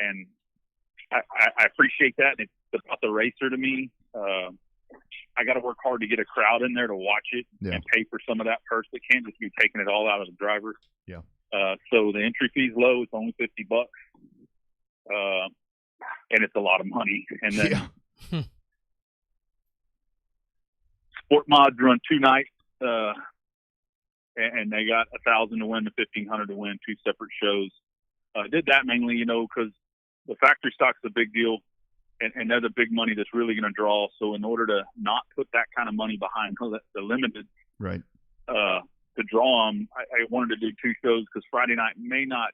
And I appreciate that. It's about the racer to me. I got to work hard to get a crowd in there to watch it and pay for some of that purse. They can't just be taking it all out of the driver. Yeah. So the entry fee's low. It's only $50. And it's a lot of money. And then Sport Mods run 2 nights, and they got 1,000 to win, the 1,500 to win, 2 separate shows. I did that mainly, because the factory stock's a big deal, and they're the big money that's really going to draw. So in order to not put that kind of money behind the limited, right, to draw them, I wanted to do 2 shows because Friday night may not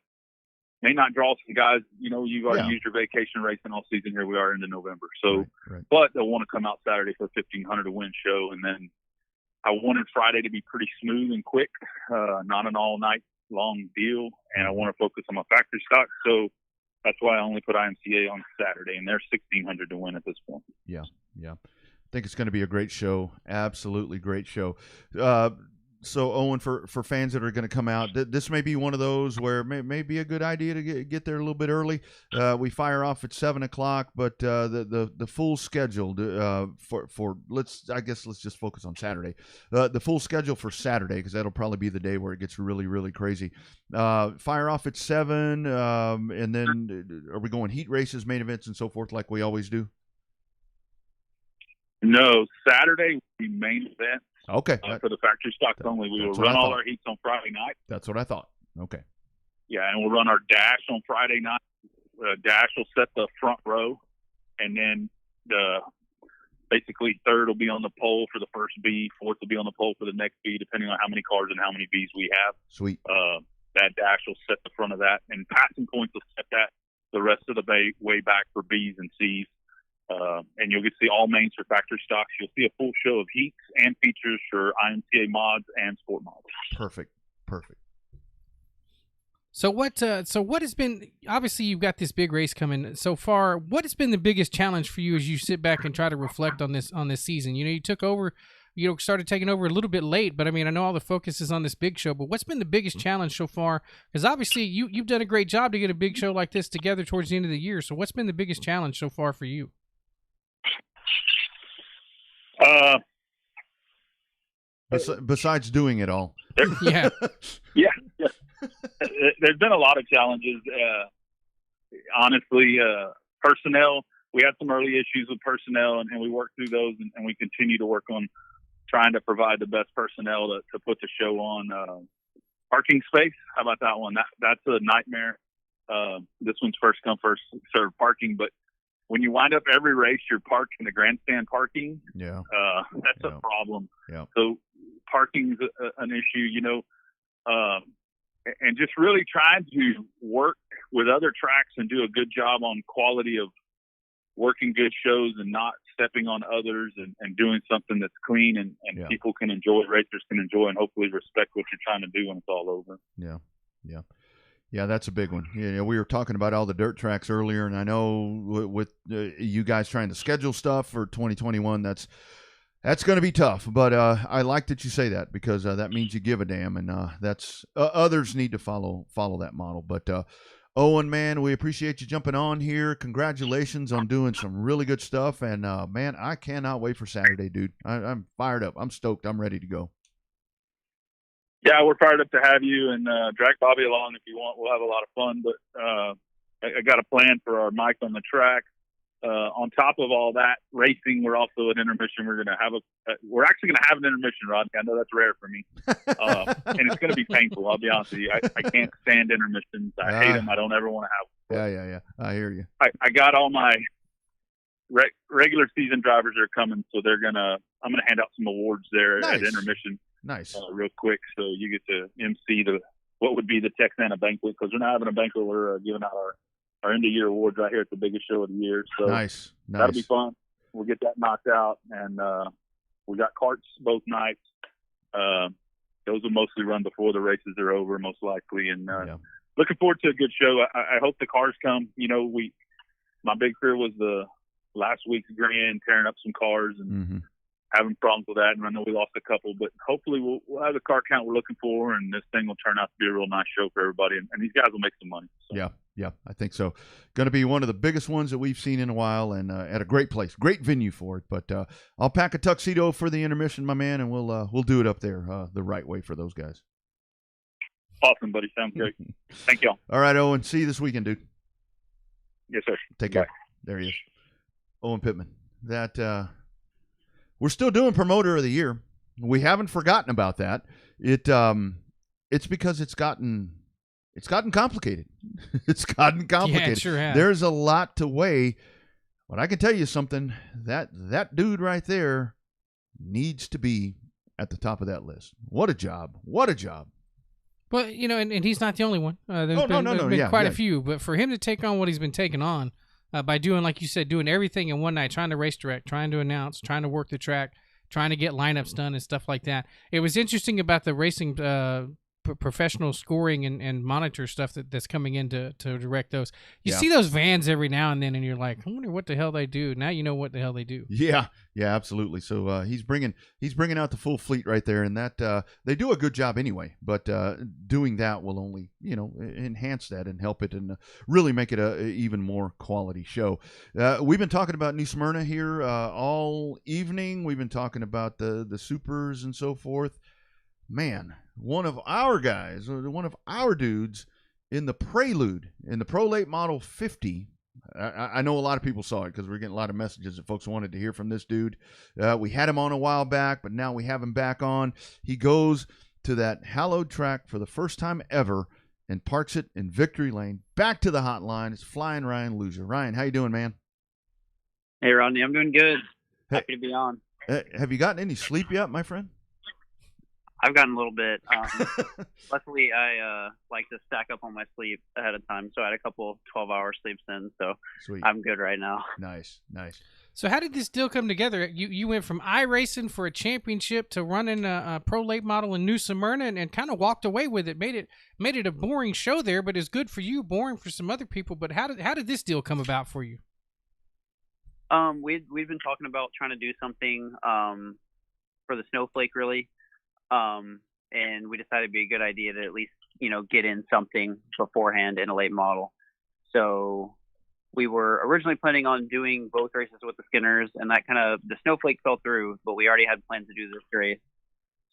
may not draw some guys. You've already Yeah. used your vacation racing all season. Here we are into November. So, Right. but they'll want to come out Saturday for 1,500 to win show. And then I wanted Friday to be pretty smooth and quick, not an all night long deal. And I want to focus on my factory stock. So that's why I only put IMCA on Saturday, and they're 1,600 to win at this point. Yeah. I think it's going to be a great show. Absolutely great show. So, Owen, for fans that are going to come out, this may be one of those where it may be a good idea to get there a little bit early. We fire off at 7 o'clock, but the full schedule for let's just focus on Saturday. The full schedule for Saturday, because that'll probably be the day where it gets really, really crazy. Fire off at 7, and then are we going heat races, main events, and so forth like we always do? No, Saturday will be main event. Okay. For the factory stocks only. We will run all our heats on Friday night. That's what I thought. Okay. Yeah, and we'll run our dash on Friday night. Dash will set the front row, and then basically third will be on the pole for the first B, fourth will be on the pole for the next B, depending on how many cars and how many Bs we have. Sweet. That dash will set the front of that, and passing points will set that the rest of the way back for Bs and Cs. And you'll get to see all mains for factory stocks. You'll see a full show of heats and features for IMCA mods and sport mods. Perfect. So what has been, obviously you've got this big race coming so far. What has been the biggest challenge for you as you sit back and try to reflect on this season? You took over, started taking over a little bit late, but I mean, I know all the focus is on this big show, but what's been the biggest challenge so far? Because obviously you've done a great job to get a big show like this together towards the end of the year. So what's been the biggest challenge so far for you? Besides doing it all. Yeah. There's been a lot of challenges. Honestly, personnel, we had some early issues with personnel, and we worked through those, and we continue to work on trying to provide the best personnel to put the show on. Parking space, how about that one? That's a nightmare. This one's first come, first served parking, but when you wind up every race, you're parked in the grandstand parking. Yeah. That's a problem. Yeah. So parking's an issue, and just really trying to work with other tracks and do a good job on quality of working good shows and not stepping on others and doing something that's clean and people can enjoy, racers can enjoy, and hopefully respect what you're trying to do when it's all over. Yeah, that's a big one. We were talking about all the dirt tracks earlier, and I know with you guys trying to schedule stuff for 2021, that's going to be tough. But I like that you say that, because that means you give a damn, and that's others need to follow that model. But Owen, man, we appreciate you jumping on here. Congratulations on doing some really good stuff, and man, I cannot wait for Saturday, dude. I'm fired up. I'm stoked. I'm ready to go. Yeah, we're fired up to have you, and drag Bobby along if you want. We'll have a lot of fun. But I got a plan for our mic on the track. On top of all that racing, we're also at intermission. We're actually going to have an intermission, Rodney. I know that's rare for me, and it's going to be painful. I'll be honest with you. I can't stand intermissions. I hate them. I don't ever want to have them. Yeah. I hear you. I got all my regular season drivers are coming, so I'm gonna hand out some awards there at intermission. Nice. Real quick, so you get to MC what would be the Texana banquet, because we're not having a banquet. We're giving out our end of year awards right here at the biggest show of the year. So nice. That'll be fun. We'll get that knocked out, and we got carts both nights. Those will mostly run before the races are over, most likely, and looking forward to a good show. I hope the cars come. My big fear was the last week's Grand tearing up some cars and having problems with that, and I know we lost a couple, but hopefully we'll have the car count we're looking for, and this thing will turn out to be a real nice show for everybody, and these guys will make some money. So. Yeah, I think so. Going to be one of the biggest ones that we've seen in a while, and at a great place, great venue for it. But I'll pack a tuxedo for the intermission, my man, and we'll do it up there the right way for those guys. Awesome, buddy. Sounds great. Thank y'all. All right, Owen. See you this weekend, dude. Yes, sir. Take care. There he is, Owen Pittman. That. We're still doing Promoter of the Year. We haven't forgotten about that. It's because it's gotten complicated. It's gotten complicated. Yeah, it sure has. There's a lot to weigh, but I can tell you something. That dude right there needs to be at the top of that list. What a job. Well, and he's not the only one. There's been quite a few, but for him to take on what he's been taking on by doing, like you said, doing everything in one night, trying to race direct, trying to announce, trying to work the track, trying to get lineups done and stuff like that. It was interesting about the racing professional scoring and monitor stuff that's coming in to direct those. You see those vans every now and then, and you're like, I wonder what the hell they do. Now you know what the hell they do. Yeah, absolutely. So he's bringing out the full fleet right there, and that they do a good job anyway. But doing that will only enhance that and help it and really make it a even more quality show. We've been talking about New Smyrna here all evening. We've been talking about the supers and so forth. Man, one of our guys, one of our dudes in the Prelude, in the Pro Late Model 50. I know a lot of people saw it because we're getting a lot of messages that folks wanted to hear from this dude. We had him on a while back, but now we have him back on. He goes to that hallowed track for the first time ever and parks it in Victory Lane. Back to the hotline. It's Flying Ryan Loser. Ryan, how you doing, man? Hey, Rodney. I'm doing good. Happy to be on. Have you gotten any sleep yet, my friend? I've gotten a little bit. Luckily, I like to stack up on my sleep ahead of time, so I had a couple 12-hour sleeps in, so Sweet. I'm good right now. Nice. So how did this deal come together? You went from iRacing for a championship to running a pro late model in New Smyrna and kind of walked away with it. Made it a boring show there, but it's good for you, boring for some other people. But how did this deal come about for you? We've been talking about trying to do something for the Snowflake, really. And we decided it'd be a good idea to at least, get in something beforehand in a late model. So we were originally planning on doing both races with the Skinners, and that the Snowflake fell through, but we already had plans to do this race.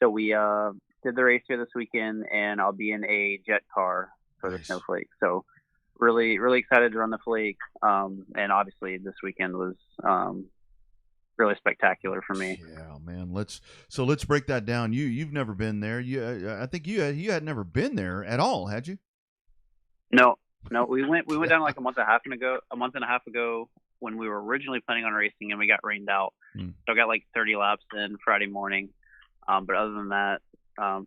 So we did the race here this weekend, and I'll be in a jet car for the Snowflake. So really, really excited to run the Flake. And obviously this weekend was really spectacular for me. Yeah, man. Let's break that down. You've never been there. I think you had never been there at all, had you? No. We went down like a month and a half ago when we were originally planning on racing, and we got rained out. So I got like 30 laps in Friday morning. But other than that,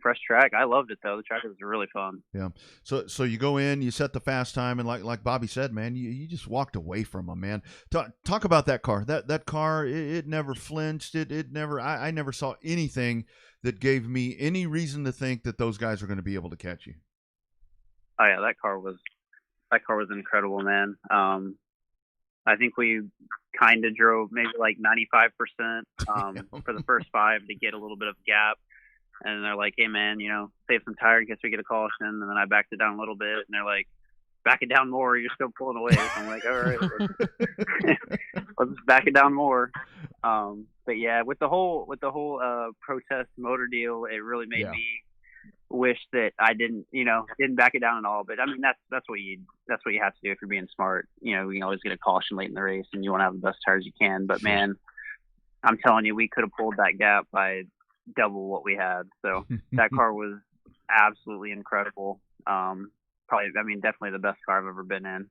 fresh track. I loved it though. The track was really fun. Yeah. So you go in, you set the fast time, and like Bobby said, man, you just walked away from them, man. Talk about that car. That car, it never flinched. It never. I never saw anything that gave me any reason to think that those guys were going to be able to catch you. Oh yeah, that car was incredible, man. I think we kind of drove maybe like 95% for the first 5 to get a little bit of gap. And they're like, hey, man, save some tire in case we get a caution. And then I backed it down a little bit. And they're like, back it down more. You're still pulling away. So I'm like, all right, let's back it down more. But yeah, with the whole protest motor deal, it really made me wish that I didn't back it down at all. But I mean, that's what you have to do if you're being smart. You can always get a caution late in the race, and you want to have the best tires you can. But man, I'm telling you, we could have pulled that gap by double what we had. So that car was absolutely incredible. Definitely the best car I've ever been in.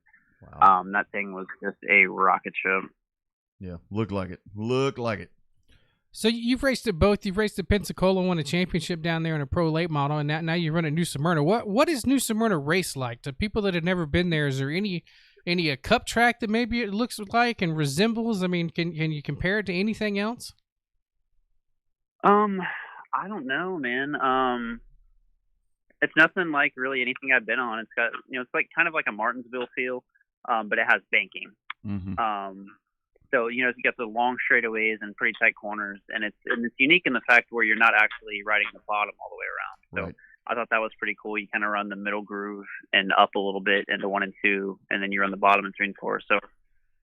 Wow. That thing was just a rocket ship. Yeah, looked like it. So you've raced at both. You've raced at Pensacola, won a championship down there in a pro late model, and now you run at New Smyrna. What is New Smyrna race like? To people that have never been there, is there any a cup track that maybe it looks like and resembles? I mean, can you compare it to anything else? I don't know, man. It's nothing like really anything I've been on. It's got, it's like kind of like a Martinsville feel, but it has banking. Mm-hmm. So, it's got the long straightaways and pretty tight corners, and it's unique in the fact where you're not actually riding the bottom all the way around. So right. I thought that was pretty cool. You kind of run the middle groove and up a little bit into 1 and 2, and then you run the bottom in 3 and 4. So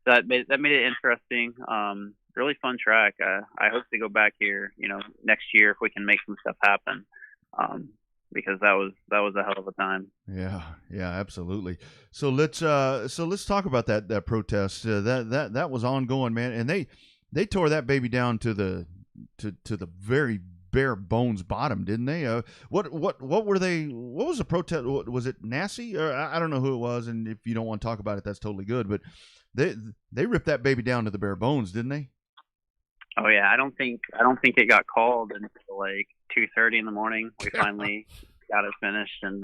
that made it interesting. Really fun track. I hope to go back here, next year if we can make some stuff happen. Because that was a hell of a time. Yeah, absolutely. So let's talk about that protest. That was ongoing, man, and they tore that baby down to the very bare bones bottom, didn't they? What were they? What was the protest? Was it Nassie? Or I don't know who it was, and if you don't want to talk about it, that's totally good. But they ripped that baby down to the bare bones, didn't they? Oh yeah, I don't think it got called until like 2:30 in the morning. We finally got it finished and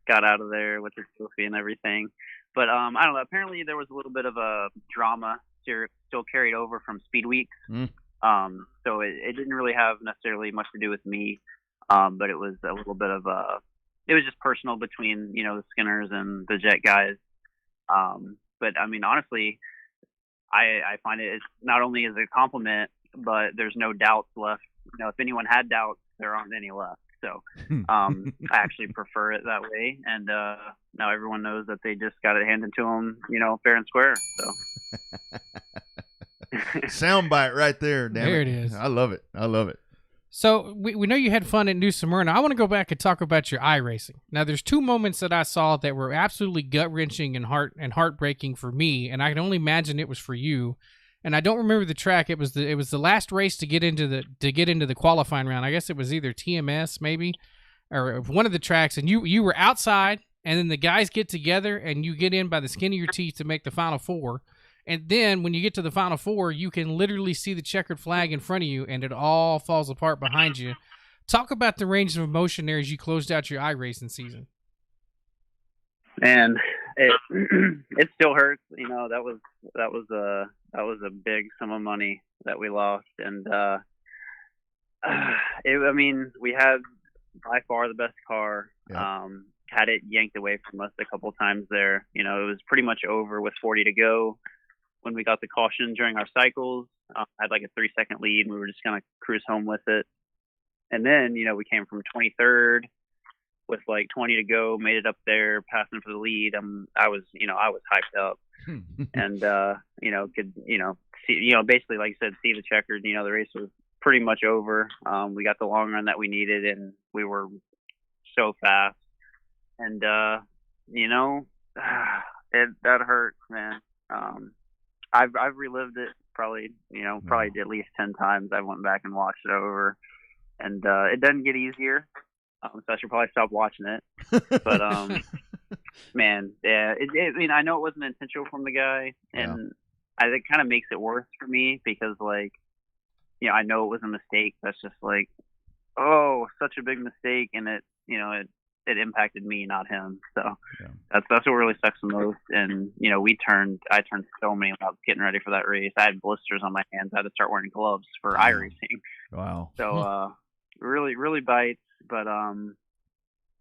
got out of there with the trophy and everything. But I don't know. Apparently, there was a little bit of a drama still carried over from Speed Weeks. So it didn't really have necessarily much to do with me, but it was a little bit of it was just personal between the Skinners and the Jet guys. But I mean, honestly, I find it not only as a compliment, but there's no doubts left. If anyone had doubts, there aren't any left. So I actually prefer it that way, and now everyone knows that they just got it handed to them, fair and square. So soundbite right there. Damn there it is. I love it. So we know you had fun at New Smyrna. I want to go back and talk about your iRacing. Now, there's two moments that I saw that were absolutely gut-wrenching and heartbreaking for me, and I can only imagine it was for you. And I don't remember the track. It was the last race to get into the qualifying round. I guess it was either TMS maybe, or one of the tracks. And you were outside, and then the guys get together, and you get in by the skin of your teeth to make the final four. And then when you get to the final four, you can literally see the checkered flag in front of you, and it all falls apart behind you. Talk about the range of emotion there as you closed out your iRacing season. And it still hurts. That was a big sum of money that we lost, and we had by far the best car. Yeah. Had it yanked away from us a couple times there. It was pretty much over with 40 to go when we got the caution during our cycles. Had like a 3-second lead, and we were just gonna cruise home with it. And then we came from 23rd. With like 20 to go, made it up there, passing for the lead. I was hyped up, and could see, basically like you said, see the checkered. The race was pretty much over. We got the long run that we needed, and we were so fast. And that hurts, man. I've relived it probably at least 10 times. I went back and watched it over, and it doesn't get easier. So I should probably stop watching it. But man, yeah, I know it wasn't intentional from the guy, and it kind of makes it worse for me because I know it was a mistake. That's just such a big mistake, and it impacted me, not him. So that's what really sucks the most. And I turned so many laps getting ready for that race. I had blisters on my hands. I had to start wearing gloves for iRacing. Wow. So really, really bites. But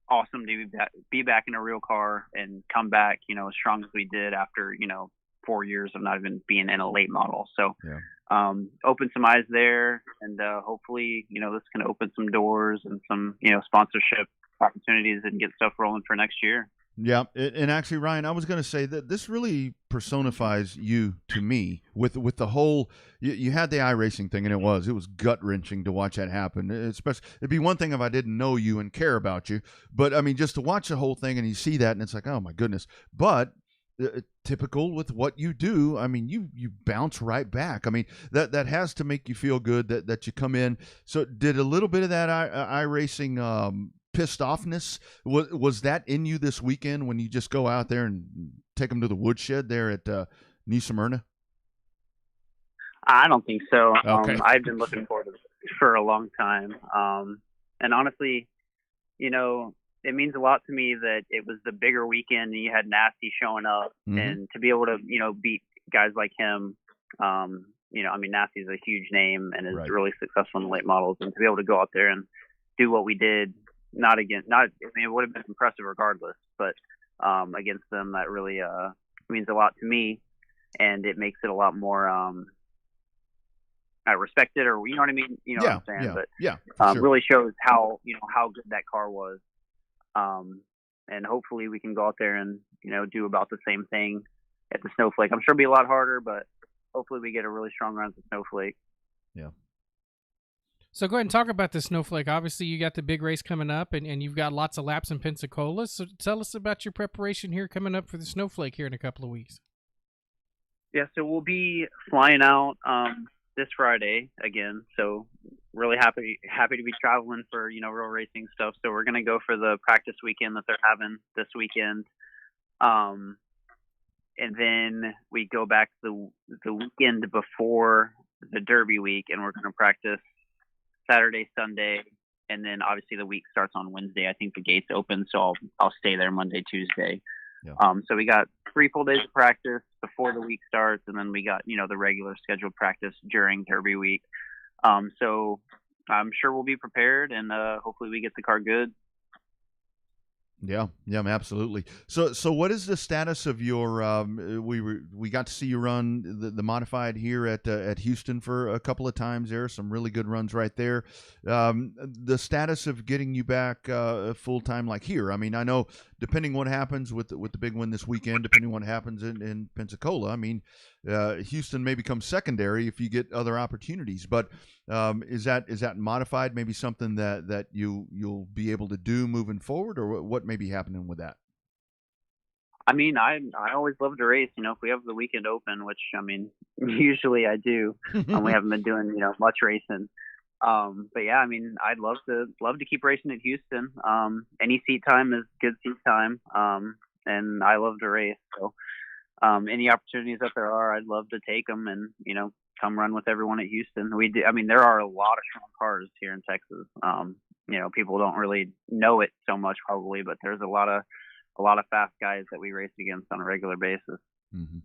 awesome to be back in a real car and come back, as strong as we did after 4 years of not even being in a late model. So open some eyes there, and hopefully this can open some doors and some sponsorship opportunities and get stuff rolling for next year. Yeah, and actually, Ryan, I was going to say that this really personifies you to me with the whole. You had the iRacing thing, and it was gut wrenching to watch that happen. Especially, it'd be one thing if I didn't know you and care about you, but I mean, just to watch the whole thing and you see that, and it's like, oh my goodness. But typical with what you do, I mean, you bounce right back. I mean, that has to make you feel good that you come in. So, did a little bit of that iRacing pissed offness was that in you this weekend when you just go out there and take them to the woodshed there at New Smyrna? I don't think so. Okay. I've been looking forward to this for a long time, and honestly, it means a lot to me that it was the bigger weekend and you had Nasty showing up, and to be able to beat guys like him. Nasty's a huge name and is really successful in the late models, and to be able to go out there and do what we did. It would have been impressive regardless, but against them, that really means a lot to me, and it makes it a lot more respected, or you know what I mean? You know what I'm saying? But sure. Really shows how good that car was, and hopefully we can go out there and do about the same thing at the Snowflake. I'm sure it'll be a lot harder, but hopefully we get a really strong run at the Snowflake. Yeah. So go ahead and talk about the Snowflake. Obviously, you got the big race coming up, and you've got lots of laps in Pensacola. So tell us about your preparation here coming up for the Snowflake here in a couple of weeks. Yeah, so we'll be flying out this Friday again. So really happy to be traveling for real racing stuff. So we're gonna go for the practice weekend that they're having this weekend, and then we go back the weekend before the Derby week, and we're gonna practice Saturday, Sunday, and then obviously the week starts on Wednesday. I think the gates open, so I'll stay there Monday, Tuesday. Yeah. So we got 3 full days of practice before the week starts, and then we got, the regular scheduled practice during Derby week. So I'm sure we'll be prepared, and hopefully we get the car good. Yeah, absolutely. So what is the status of your? We got to see you run the modified here at Houston for a couple of times. There are some really good runs right there. The status of getting you back full time, like here. I mean, I know depending what happens with the big win this weekend, depending what happens in Pensacola. I mean, Houston may become secondary if you get other opportunities. But is that modified? Maybe something that you'll be able to do moving forward, or what may be happening with that? I mean, I always love to race. If we have the weekend open, which I mean, usually I do. We haven't been doing much racing. But yeah, I mean, I'd love to keep racing at Houston. Any seat time is good seat time. And I love to race. So any opportunities that there are, I'd love to take them and come run with everyone at Houston. We do. I mean, there are a lot of strong cars here in Texas. People don't really know it so much probably, but there's a lot of fast guys that we race against on a regular basis. Mm-hmm.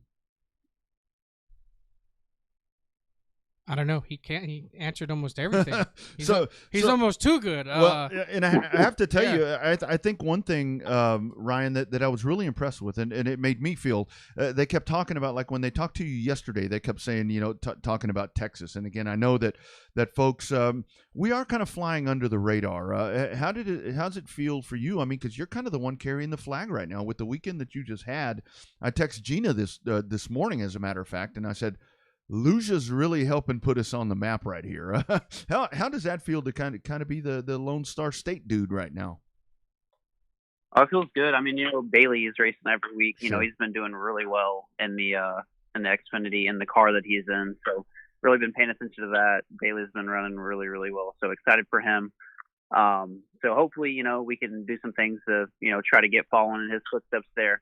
I don't know. He answered almost everything. He's so almost too good. Well, and I have to tell Yeah. you, I think one thing, Ryan, that I was really impressed with, and it made me feel, they kept talking about, like when they talked to you yesterday, they kept saying, talking about Texas. And again, I know that folks, we are kind of flying under the radar. How's it feel for you? I mean, because you're kind of the one carrying the flag right now with the weekend that you just had. I texted Gina this morning, as a matter of fact, and I said, Luja's really helping put us on the map right here. How does that feel to kind of be the Lone Star State dude right now? Oh, it feels good. I mean, Bailey is racing every week. Sure. He's been doing really well in the Xfinity in the car that he's in. So really been paying attention to that. Bailey's been running really, really well. So excited for him. So hopefully, we can do some things to, try to get following in his footsteps there.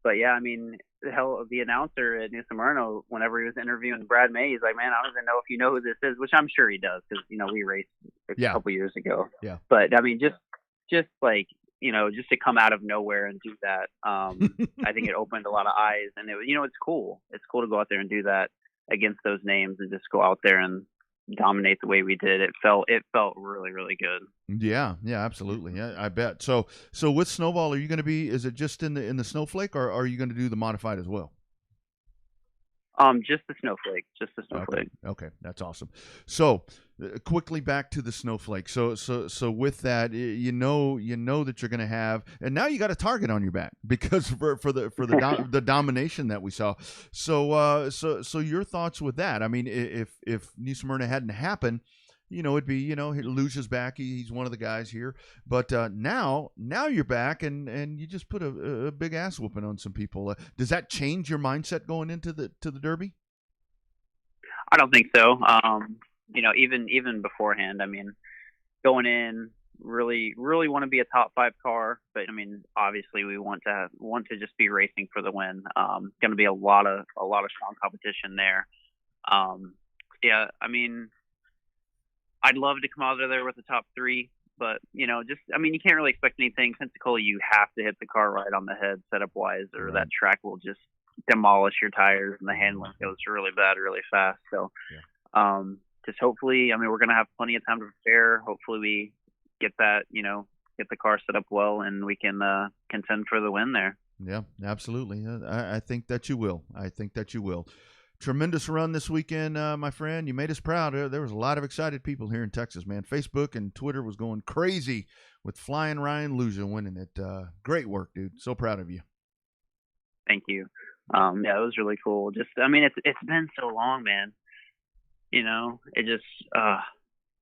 But yeah, I mean, the announcer at New Smyrna, whenever he was interviewing Brad May, he's like, man, I don't even know if you know who this is, which I'm sure he does because, we raced a couple years ago. Yeah. But I mean, just like, just to come out of nowhere and do that, I think it opened a lot of eyes, and it's cool. It's cool to go out there and do that against those names and just go out there and dominate the way we did. It felt really, really good. Yeah, absolutely. Yeah, I bet. So with Snowball, are you going to be? Is it just in the Snowflake, or are you going to do the modified as well? Just the Snowflake. Okay, that's awesome. So quickly back to the Snowflake. So with that, you know that you're going to have, and now you got a target on your back because for the domination that we saw. So your thoughts with that? I mean, if New Smyrna hadn't happened, it'd be, Luja's back. He's one of the guys here. But now you're back, and you just put a big ass whooping on some people. Does that change your mindset going into the Derby? I don't think so. Even beforehand, I mean, going in, really, really want to be a top 5 car. But I mean, obviously, we want to just be racing for the win. Going to be a lot of strong competition there. Yeah, I mean, I'd love to come out of there with the top 3, but you can't really expect anything. Pensacola, you have to hit the car right on the head setup wise, or right. that track will just demolish your tires, and the handling goes really bad, really fast. So, just hopefully, I mean, we're gonna have plenty of time to prepare. Hopefully, we get that, get the car set up well, and we can contend for the win there. Yeah, absolutely. I think that you will. Tremendous run this weekend, my friend. You made us proud. There was a lot of excited people here in Texas, man. Facebook and Twitter was going crazy with Flying Ryan Luja winning it. Great work, dude. So proud of you. Thank you. Yeah, it was really cool. Just, I mean, it's been so long, man. It just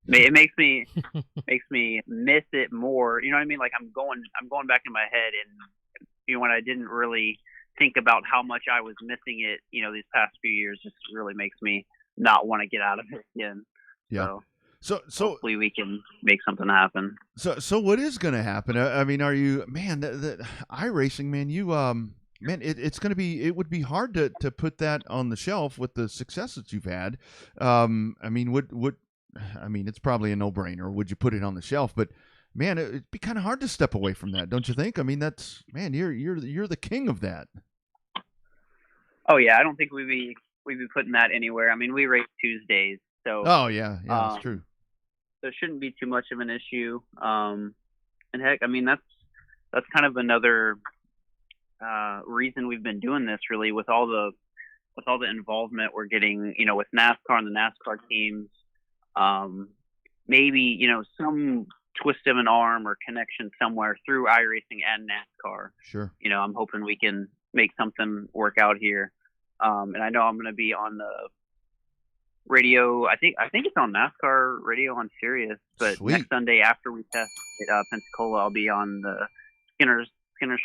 it makes me miss it more. You know what I mean? Like I'm going back in my head, and when I didn't really think about how much I was missing it, these past few years, just really makes me not want to get out of it again. Yeah. So hopefully we can make something happen. So what is going to happen? I mean, are you, man, the iRacing, man, you, man, it's going to be, it would be hard to put that on the shelf with the success that you've had. I mean, I mean, it's probably a no-brainer. Would you put it on the shelf? But man, it'd be kind of hard to step away from that, don't you think? I mean, that's, man, you're the king of that. Oh yeah, I don't think we'd be putting that anywhere. I mean, we race Tuesdays, so Oh yeah, that's true. so it shouldn't be too much of an issue. And heck, I mean, that's kind of another reason we've been doing this, really, with all the involvement we're getting, with NASCAR and the NASCAR teams. Maybe, some twist of an arm or connection somewhere through iRacing and NASCAR. Sure. I'm hoping we can make something work out here. And I know I'm going to be on the radio. I think it's on NASCAR radio on Sirius, but Sweet. Next Sunday after we test at Pensacola, I'll be on the Skinner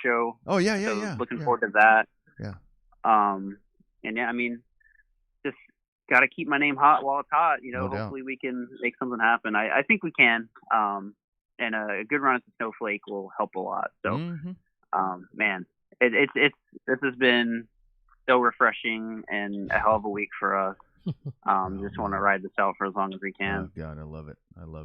show. Oh yeah. Looking forward to that. Yeah. And yeah, I mean, just got to keep my name hot while it's hot. No doubt. Hopefully we can make something happen. I think we can. And a good run at the Snowflake will help a lot. So, man, this has been so refreshing and a hell of a week for us. Just want to ride this out for as long as we can. Oh, God, I love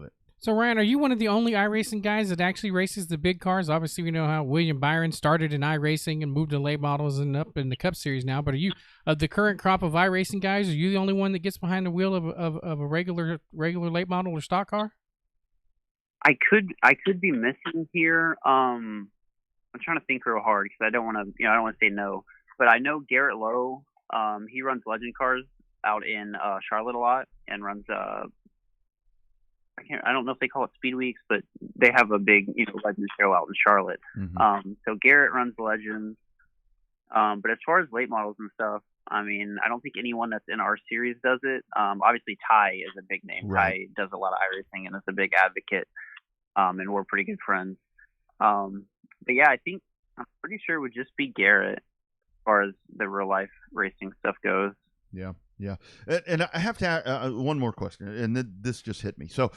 it. So, Ryan, are you one of the only iRacing guys that actually races the big cars? Obviously, we know how William Byron started in iRacing and moved to late models and up in the Cup Series now. But are you, of the current crop of iRacing guys, are you the only one that gets behind the wheel of a regular late model or stock car? I could be missing here. I'm trying to think real hard because I don't want to say no. But I know Garrett Lowe. He runs Legend cars out in Charlotte a lot and runs I don't know if they call it Speed Weeks, but they have a big, Legends show out in Charlotte. Mm-hmm. So Garrett runs Legends. But as far as late models and stuff, I mean, I don't think anyone that's in our series does it. Obviously Ty is a big name. Right. Ty does a lot of iRacing and is a big advocate. And we're pretty good friends. But yeah, I'm pretty sure it would just be Garrett as far as the real life racing stuff goes. Yeah. And I have to one more question, and this just hit me. So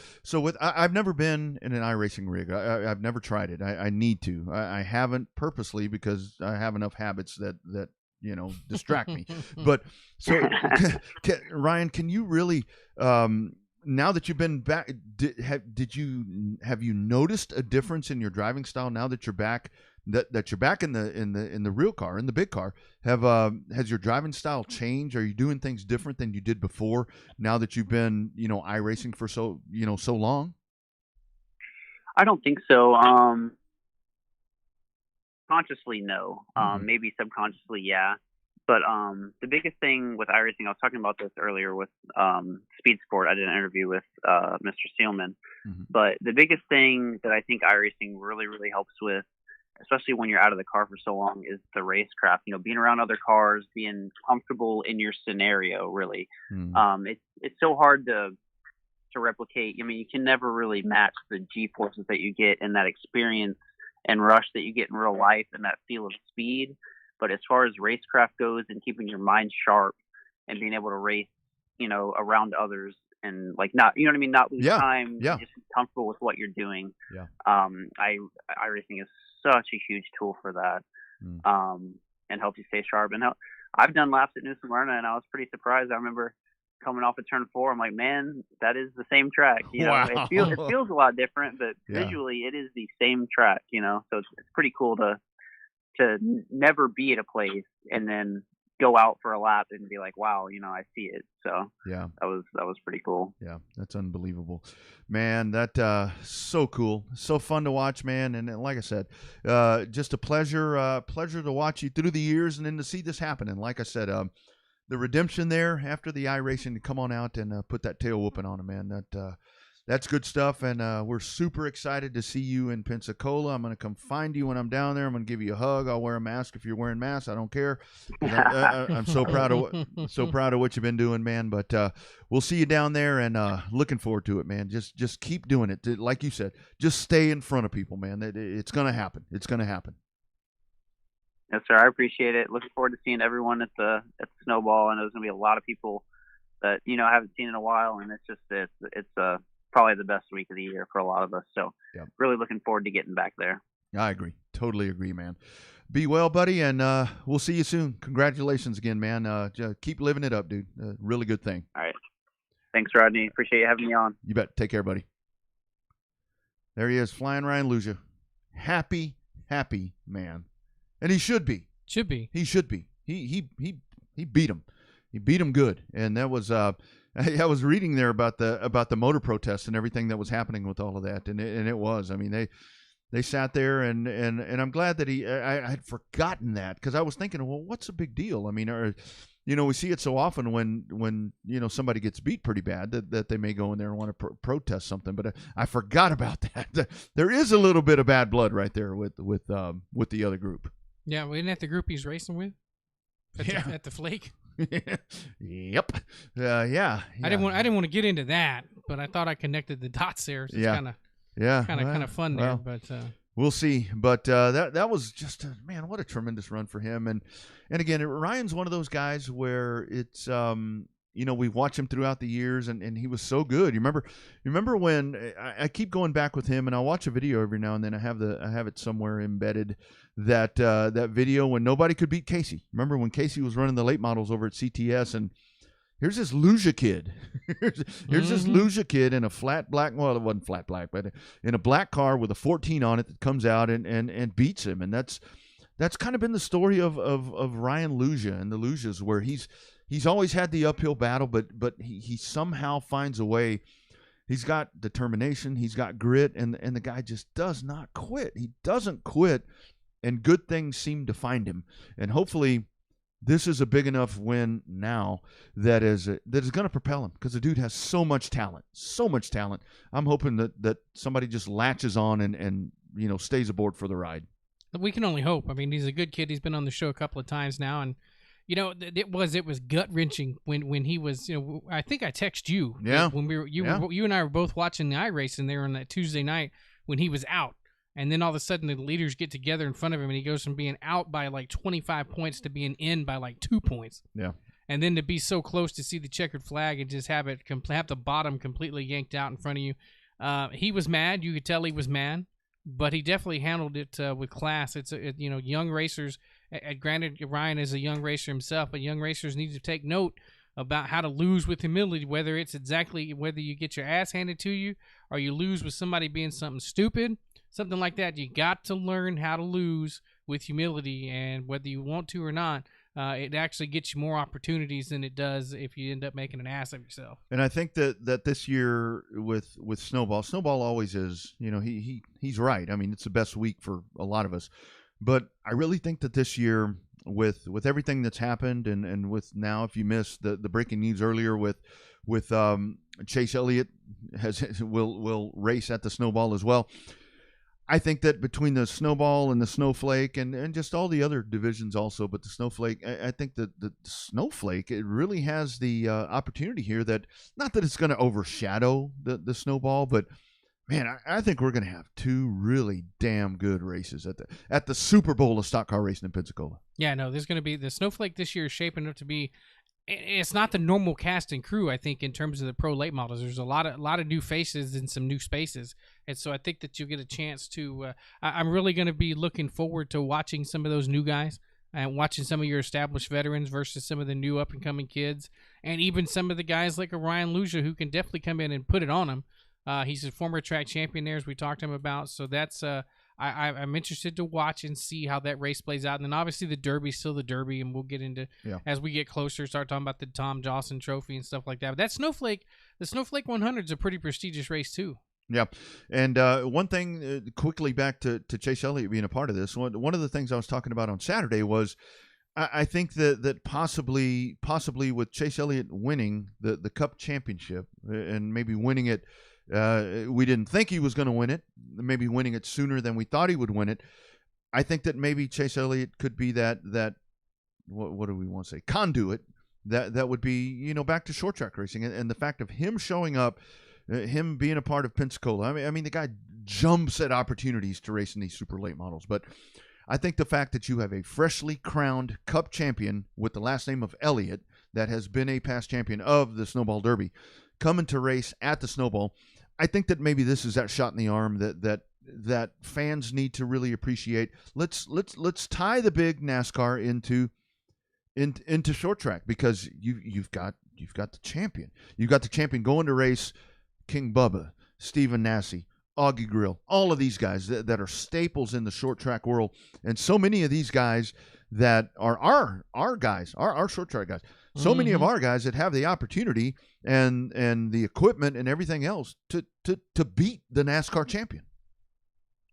I've never been in an iRacing rig. I've never tried it. I need to. I haven't purposely because I have enough habits that distract me. But so Ryan, can you really now that you've been back, have you noticed a difference in your driving style now that you're back? That you're back in the real car, in the big car, has your driving style changed? Are you doing things different than you did before now that you've been iRacing for so long? I don't think so. Consciously, no. Maybe subconsciously, yeah. But the biggest thing with iRacing, I was talking about this earlier with Speed Sport. I did an interview with Mr. Seelman. But the biggest thing that I think iRacing really, really helps with, especially when you're out of the car for so long, is the racecraft. Being around other cars, being comfortable in your scenario, really. It's so hard to replicate. I mean, you can never really match the G-forces that you get and that experience and rush that you get in real life and that feel of speed. But as far as racecraft goes and keeping your mind sharp and being able to race, around others and not lose time, just be comfortable with what you're doing. Yeah. iRacing is such a huge tool for that, and helps you stay sharp. And I've done laps at New Smyrna, and I was pretty surprised. I remember coming off of turn 4, I'm like, man, that is the same track. Wow. It feels a lot different, but visually it is the same track. So it's pretty cool to never be at a place and then go out for a lap and be like, wow, I see it. So yeah, that was pretty cool. Yeah, that's unbelievable, man. That so cool, so fun to watch, man. And like I said, just a pleasure to watch you through the years and then to see this happen. And like I said, the redemption there after the iRacing to come on out and put that tail whooping on him, man. That's good stuff, and we're super excited to see you in Pensacola. I'm going to come find you when I'm down there. I'm going to give you a hug. I'll wear a mask if you're wearing masks. I don't care. I'm so proud of what you've been doing, man. But we'll see you down there, and looking forward to it, man. Just keep doing it. Like you said, just stay in front of people, man. It's going to happen. It's going to happen. Yes, sir. I appreciate it. Looking forward to seeing everyone at the Snowball. I know there's going to be a lot of people that I haven't seen in a while, and it's probably the best week of the year for a lot of us. So really looking forward to getting back there. I agree. Totally agree, man. Be well, buddy, and we'll see you soon. Congratulations again, man. Keep living it up, dude. Really good thing. All right. Thanks, Rodney. Appreciate you having me on. You bet. Take care, buddy. There he is, flying Ryan Luja. Happy man. And he should be. Should be. He should be. He beat him. He beat him good. And that was I was reading there about the motor protests and everything that was happening with all of that, and it was. I mean, they sat there, and I'm glad that I had forgotten that, because I was thinking, well, what's the big deal? I mean, we see it so often when somebody gets beat pretty bad that they may go in there and want to protest something, but I forgot about that. There is a little bit of bad blood right there with the other group. Yeah, wasn't that the group he's racing with? At the Flake. Yep. Yeah. I didn't want to get into that, but I thought I connected the dots there. So it's kind of fun there. But we'll see. But that was just man, what a tremendous run for him. And again, Ryan's one of those guys where it's we've watched him throughout the years, and he was so good. You remember when I keep going back with him, and I'll watch a video every now and then. I have it somewhere embedded, that video when nobody could beat Casey. Remember when Casey was running the late models over at CTS, and here's this Luja kid. here's this Luja kid in a flat black, well, it wasn't flat black, but in a black car with a 14 on it that comes out and beats him. And that's kind of been the story of Ryan Luja and the Lujas, where he's always had the uphill battle, but he somehow finds a way. He's got determination, he's got grit, and the guy just does not quit. He doesn't quit, and good things seem to find him. And hopefully this is a big enough win now that is going to propel him, because the dude has so much talent. I'm hoping that somebody just latches on and stays aboard for the ride. We can only hope. I mean, he's a good kid. He's been on the show a couple of times now, and it was gut wrenching when he was. I think I texted you. Yeah. When you and I were both watching the iRacing there on that Tuesday night when he was out, and then all of a sudden the leaders get together in front of him, and he goes from being out by like 25 points to being in by like 2 points. Yeah. And then to be so close to see the checkered flag and just have the bottom completely yanked out in front of you. He was mad. You could tell he was mad. But he definitely handled it with class. It's young racers. Granted, Ryan is a young racer himself, but young racers need to take note about how to lose with humility. Whether you get your ass handed to you, or you lose with somebody being something stupid, something like that. You got to learn how to lose with humility, and whether you want to or not, it actually gets you more opportunities than it does if you end up making an ass of yourself. And I think that this year with Snowball always is, he's right. I mean, it's the best week for a lot of us. But I really think that this year, with everything that's happened, and with now, if you missed the breaking news earlier with Chase Elliott will race at the Snowball as well. I think that between the Snowball and the Snowflake and just all the other divisions also, but the Snowflake, I think that the Snowflake, it really has the opportunity here that, not that it's going to overshadow the Snowball, but man, I think we're going to have two really damn good races at the Super Bowl of stock car racing in Pensacola. Yeah, no, there's going to be the Snowflake this year is shaping up to be. It's not the normal cast and crew, I think, in terms of the pro late models. There's a lot of new faces and some new spaces, and so I think that you'll get a chance to. I'm really going to be looking forward to watching some of those new guys and watching some of your established veterans versus some of the new up and coming kids, and even some of the guys like a Ryan Luja who can definitely come in and put it on them. He's a former track champion there, as we talked to him about. So that's I'm interested to watch and see how that race plays out. And then obviously the Derby's still the Derby, and we'll get into as we get closer, start talking about the Tom Johnson Trophy and stuff like that. But that the Snowflake 100 is a pretty prestigious race too. Yeah, and one thing quickly back to Chase Elliott being a part of this. One of the things I was talking about on Saturday was I think that possibly with Chase Elliott winning the Cup Championship and maybe winning it. We didn't think he was going to win it, maybe winning it sooner than we thought he would win it. I think that maybe Chase Elliott could be that what do we want to say, conduit that would be, back to short track racing. And the fact of him showing up, him being a part of Pensacola, I mean the guy jumps at opportunities to race in these super late models. But I think the fact that you have a freshly crowned Cup champion with the last name of Elliott that has been a past champion of the Snowball Derby coming to race at the Snowball, I think that maybe this is that shot in the arm that fans need to really appreciate. Let's tie the big NASCAR into into short track because you've got the champion. You've got the champion going to race King Bubba, Stephen Nasse, Augie Grill, all of these guys that are staples in the short track world, and so many of these guys that are our guys, our short track guys. So many of our guys that have the opportunity and the equipment and everything else to beat the NASCAR champion.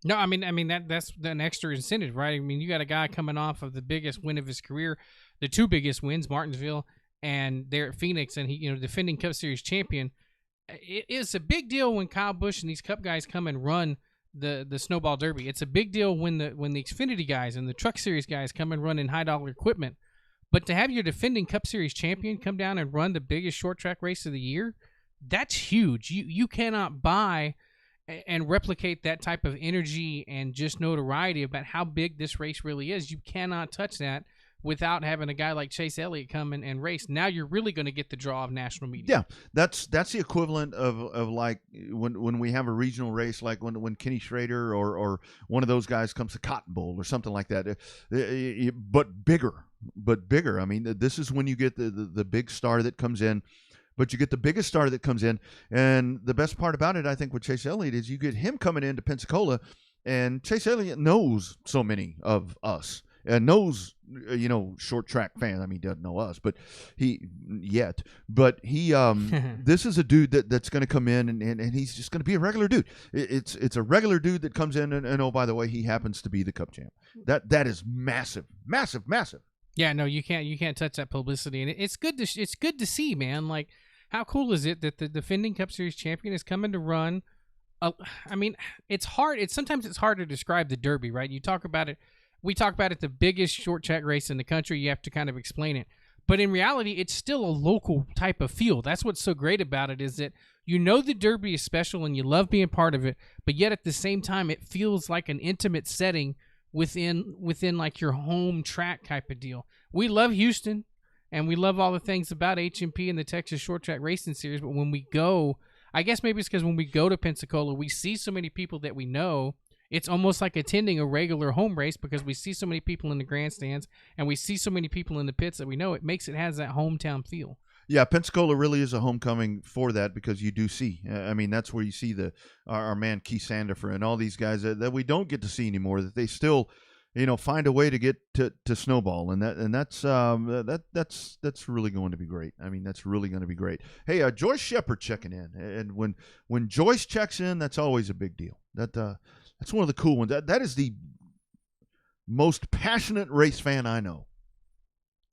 No, I mean that's an extra incentive, right? I mean, you got a guy coming off of the biggest win of his career, the two biggest wins, Martinsville and there at Phoenix, and he, defending Cup Series champion. It's a big deal when Kyle Busch and these Cup guys come and run the Snowball Derby. It's a big deal when the Xfinity guys and the Truck Series guys come and run in high dollar equipment. But to have your defending Cup Series champion come down and run the biggest short track race of the year, that's huge. You cannot buy and replicate that type of energy and just notoriety about how big this race really is. You cannot touch that without having a guy like Chase Elliott come and race. Now you're really going to get the draw of national media. Yeah, that's the equivalent of like when we have a regional race, like when Kenny Schrader or one of those guys comes to Cotton Bowl or something like that, but bigger. I mean, this is when you get the big star that comes in. But you get the biggest star that comes in, and the best part about it, I think, with Chase Elliott is you get him coming into Pensacola, and Chase Elliott knows so many of us and knows, short track fans. I mean, he doesn't know us, but he, this is a dude that's going to come in, and he's just going to be a regular dude. It's a regular dude that comes in, and oh, by the way, he happens to be the Cup champ. That is massive, massive, massive. Yeah, no, you can't touch that publicity, and it's good to see, man. Like, how cool is it that the defending Cup Series champion is coming to run? I mean, it's hard. Sometimes it's hard to describe the Derby, right? You talk about it. We talk about it, the biggest short track race in the country. You have to kind of explain it, but in reality, it's still a local type of feel. That's what's so great about it is that the Derby is special and you love being part of it, but yet at the same time, it feels like an intimate setting within like your home track type of deal. We love Houston. And we love all the things about HMP and the Texas Short Track Racing Series. But when we go, I guess maybe it's because when we go to Pensacola, we see so many people that we know. It's almost like attending a regular home race because we see so many people in the grandstands and we see so many people in the pits that we know. It has that hometown feel. Yeah, Pensacola really is a homecoming for that because you do see. I mean, that's where you see our man Keith Sandifer and all these guys that we don't get to see anymore. That they still, find a way to get to Snowball, and that's really going to be great. I mean, that's really going to be great. Hey, Joyce Shepard checking in, and when Joyce checks in, that's always a big deal. That's one of the cool ones. That is the most passionate race fan I know.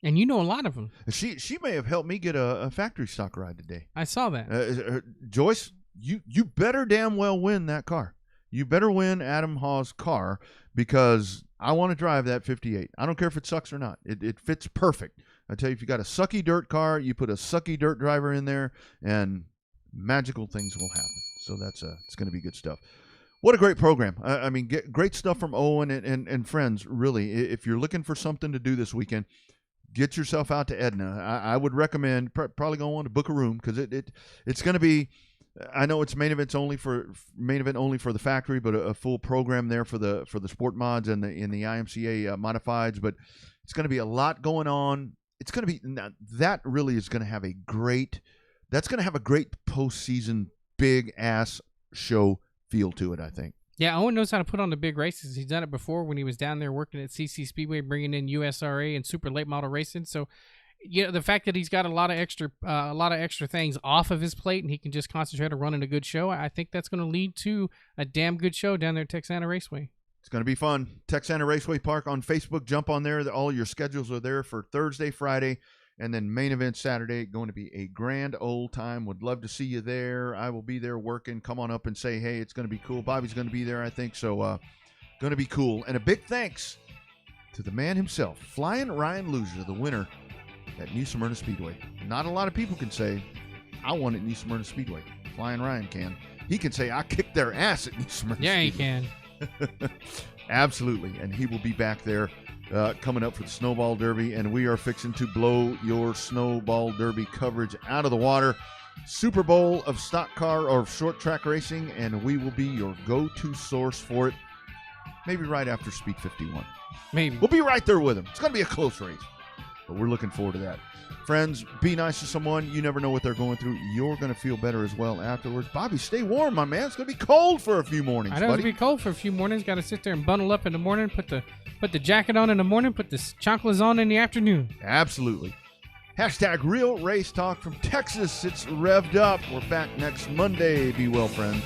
And you know a lot of them. She may have helped me get a factory stock ride today. I saw that. Joyce, you better damn well win that car. You better win Adam Hawes' car because I want to drive that 58. I don't care if it sucks or not. It fits perfect. I tell you, if you got a sucky dirt car, you put a sucky dirt driver in there, and magical things will happen. So it's going to be good stuff. What a great program. I mean, great stuff from Owen and friends, really. If you're looking for something to do this weekend, get yourself out to Edna. I would recommend probably going to book a room because it's going to be. I know it's main event only for the factory, but a full program there for the sport mods and the IMCA modifieds. But it's going to be a lot going on. It's going to be that really is going to have a great postseason big ass show feel to it. I think. Yeah, Owen knows how to put on the big races. He's done it before when he was down there working at CC Speedway, bringing in USRA and super late model racing. So. The fact that he's got a lot of extra things off of his plate and he can just concentrate on running a good show, I think that's going to lead to a damn good show down there at Texana Raceway. It's going to be fun. Texana Raceway Park on Facebook. Jump on there. All your schedules are there for Thursday, Friday, and then main event Saturday. Going to be a grand old time. Would love to see you there. I will be there working. Come on up and say, hey, it's going to be cool. Bobby's going to be there, I think. So going to be cool. And a big thanks to the man himself, Flying Ryan Loser, the winner at New Smyrna Speedway. Not a lot of people can say, I won at New Smyrna Speedway. Flying Ryan can. He can say, I kicked their ass at New Smyrna Speedway. Yeah, he can. Absolutely. And he will be back there coming up for the Snowball Derby. And we are fixing to blow your Snowball Derby coverage out of the water. Super Bowl of stock car or short track racing. And we will be your go-to source for it. Maybe right after Speed 51. Maybe. We'll be right there with him. It's going to be a close race. But we're looking forward to that. Friends, be nice to someone. You never know what they're going through. You're going to feel better as well afterwards. Bobby, stay warm, my man. It's going to be cold for a few mornings, I know buddy. it's going to be cold for a few mornings. Got to sit there and bundle up in the morning, put the jacket on in the morning, put the chocolates on in the afternoon. Absolutely. Hashtag Real Race Talk from Texas. It's revved up. We're back next Monday. Be well, friends.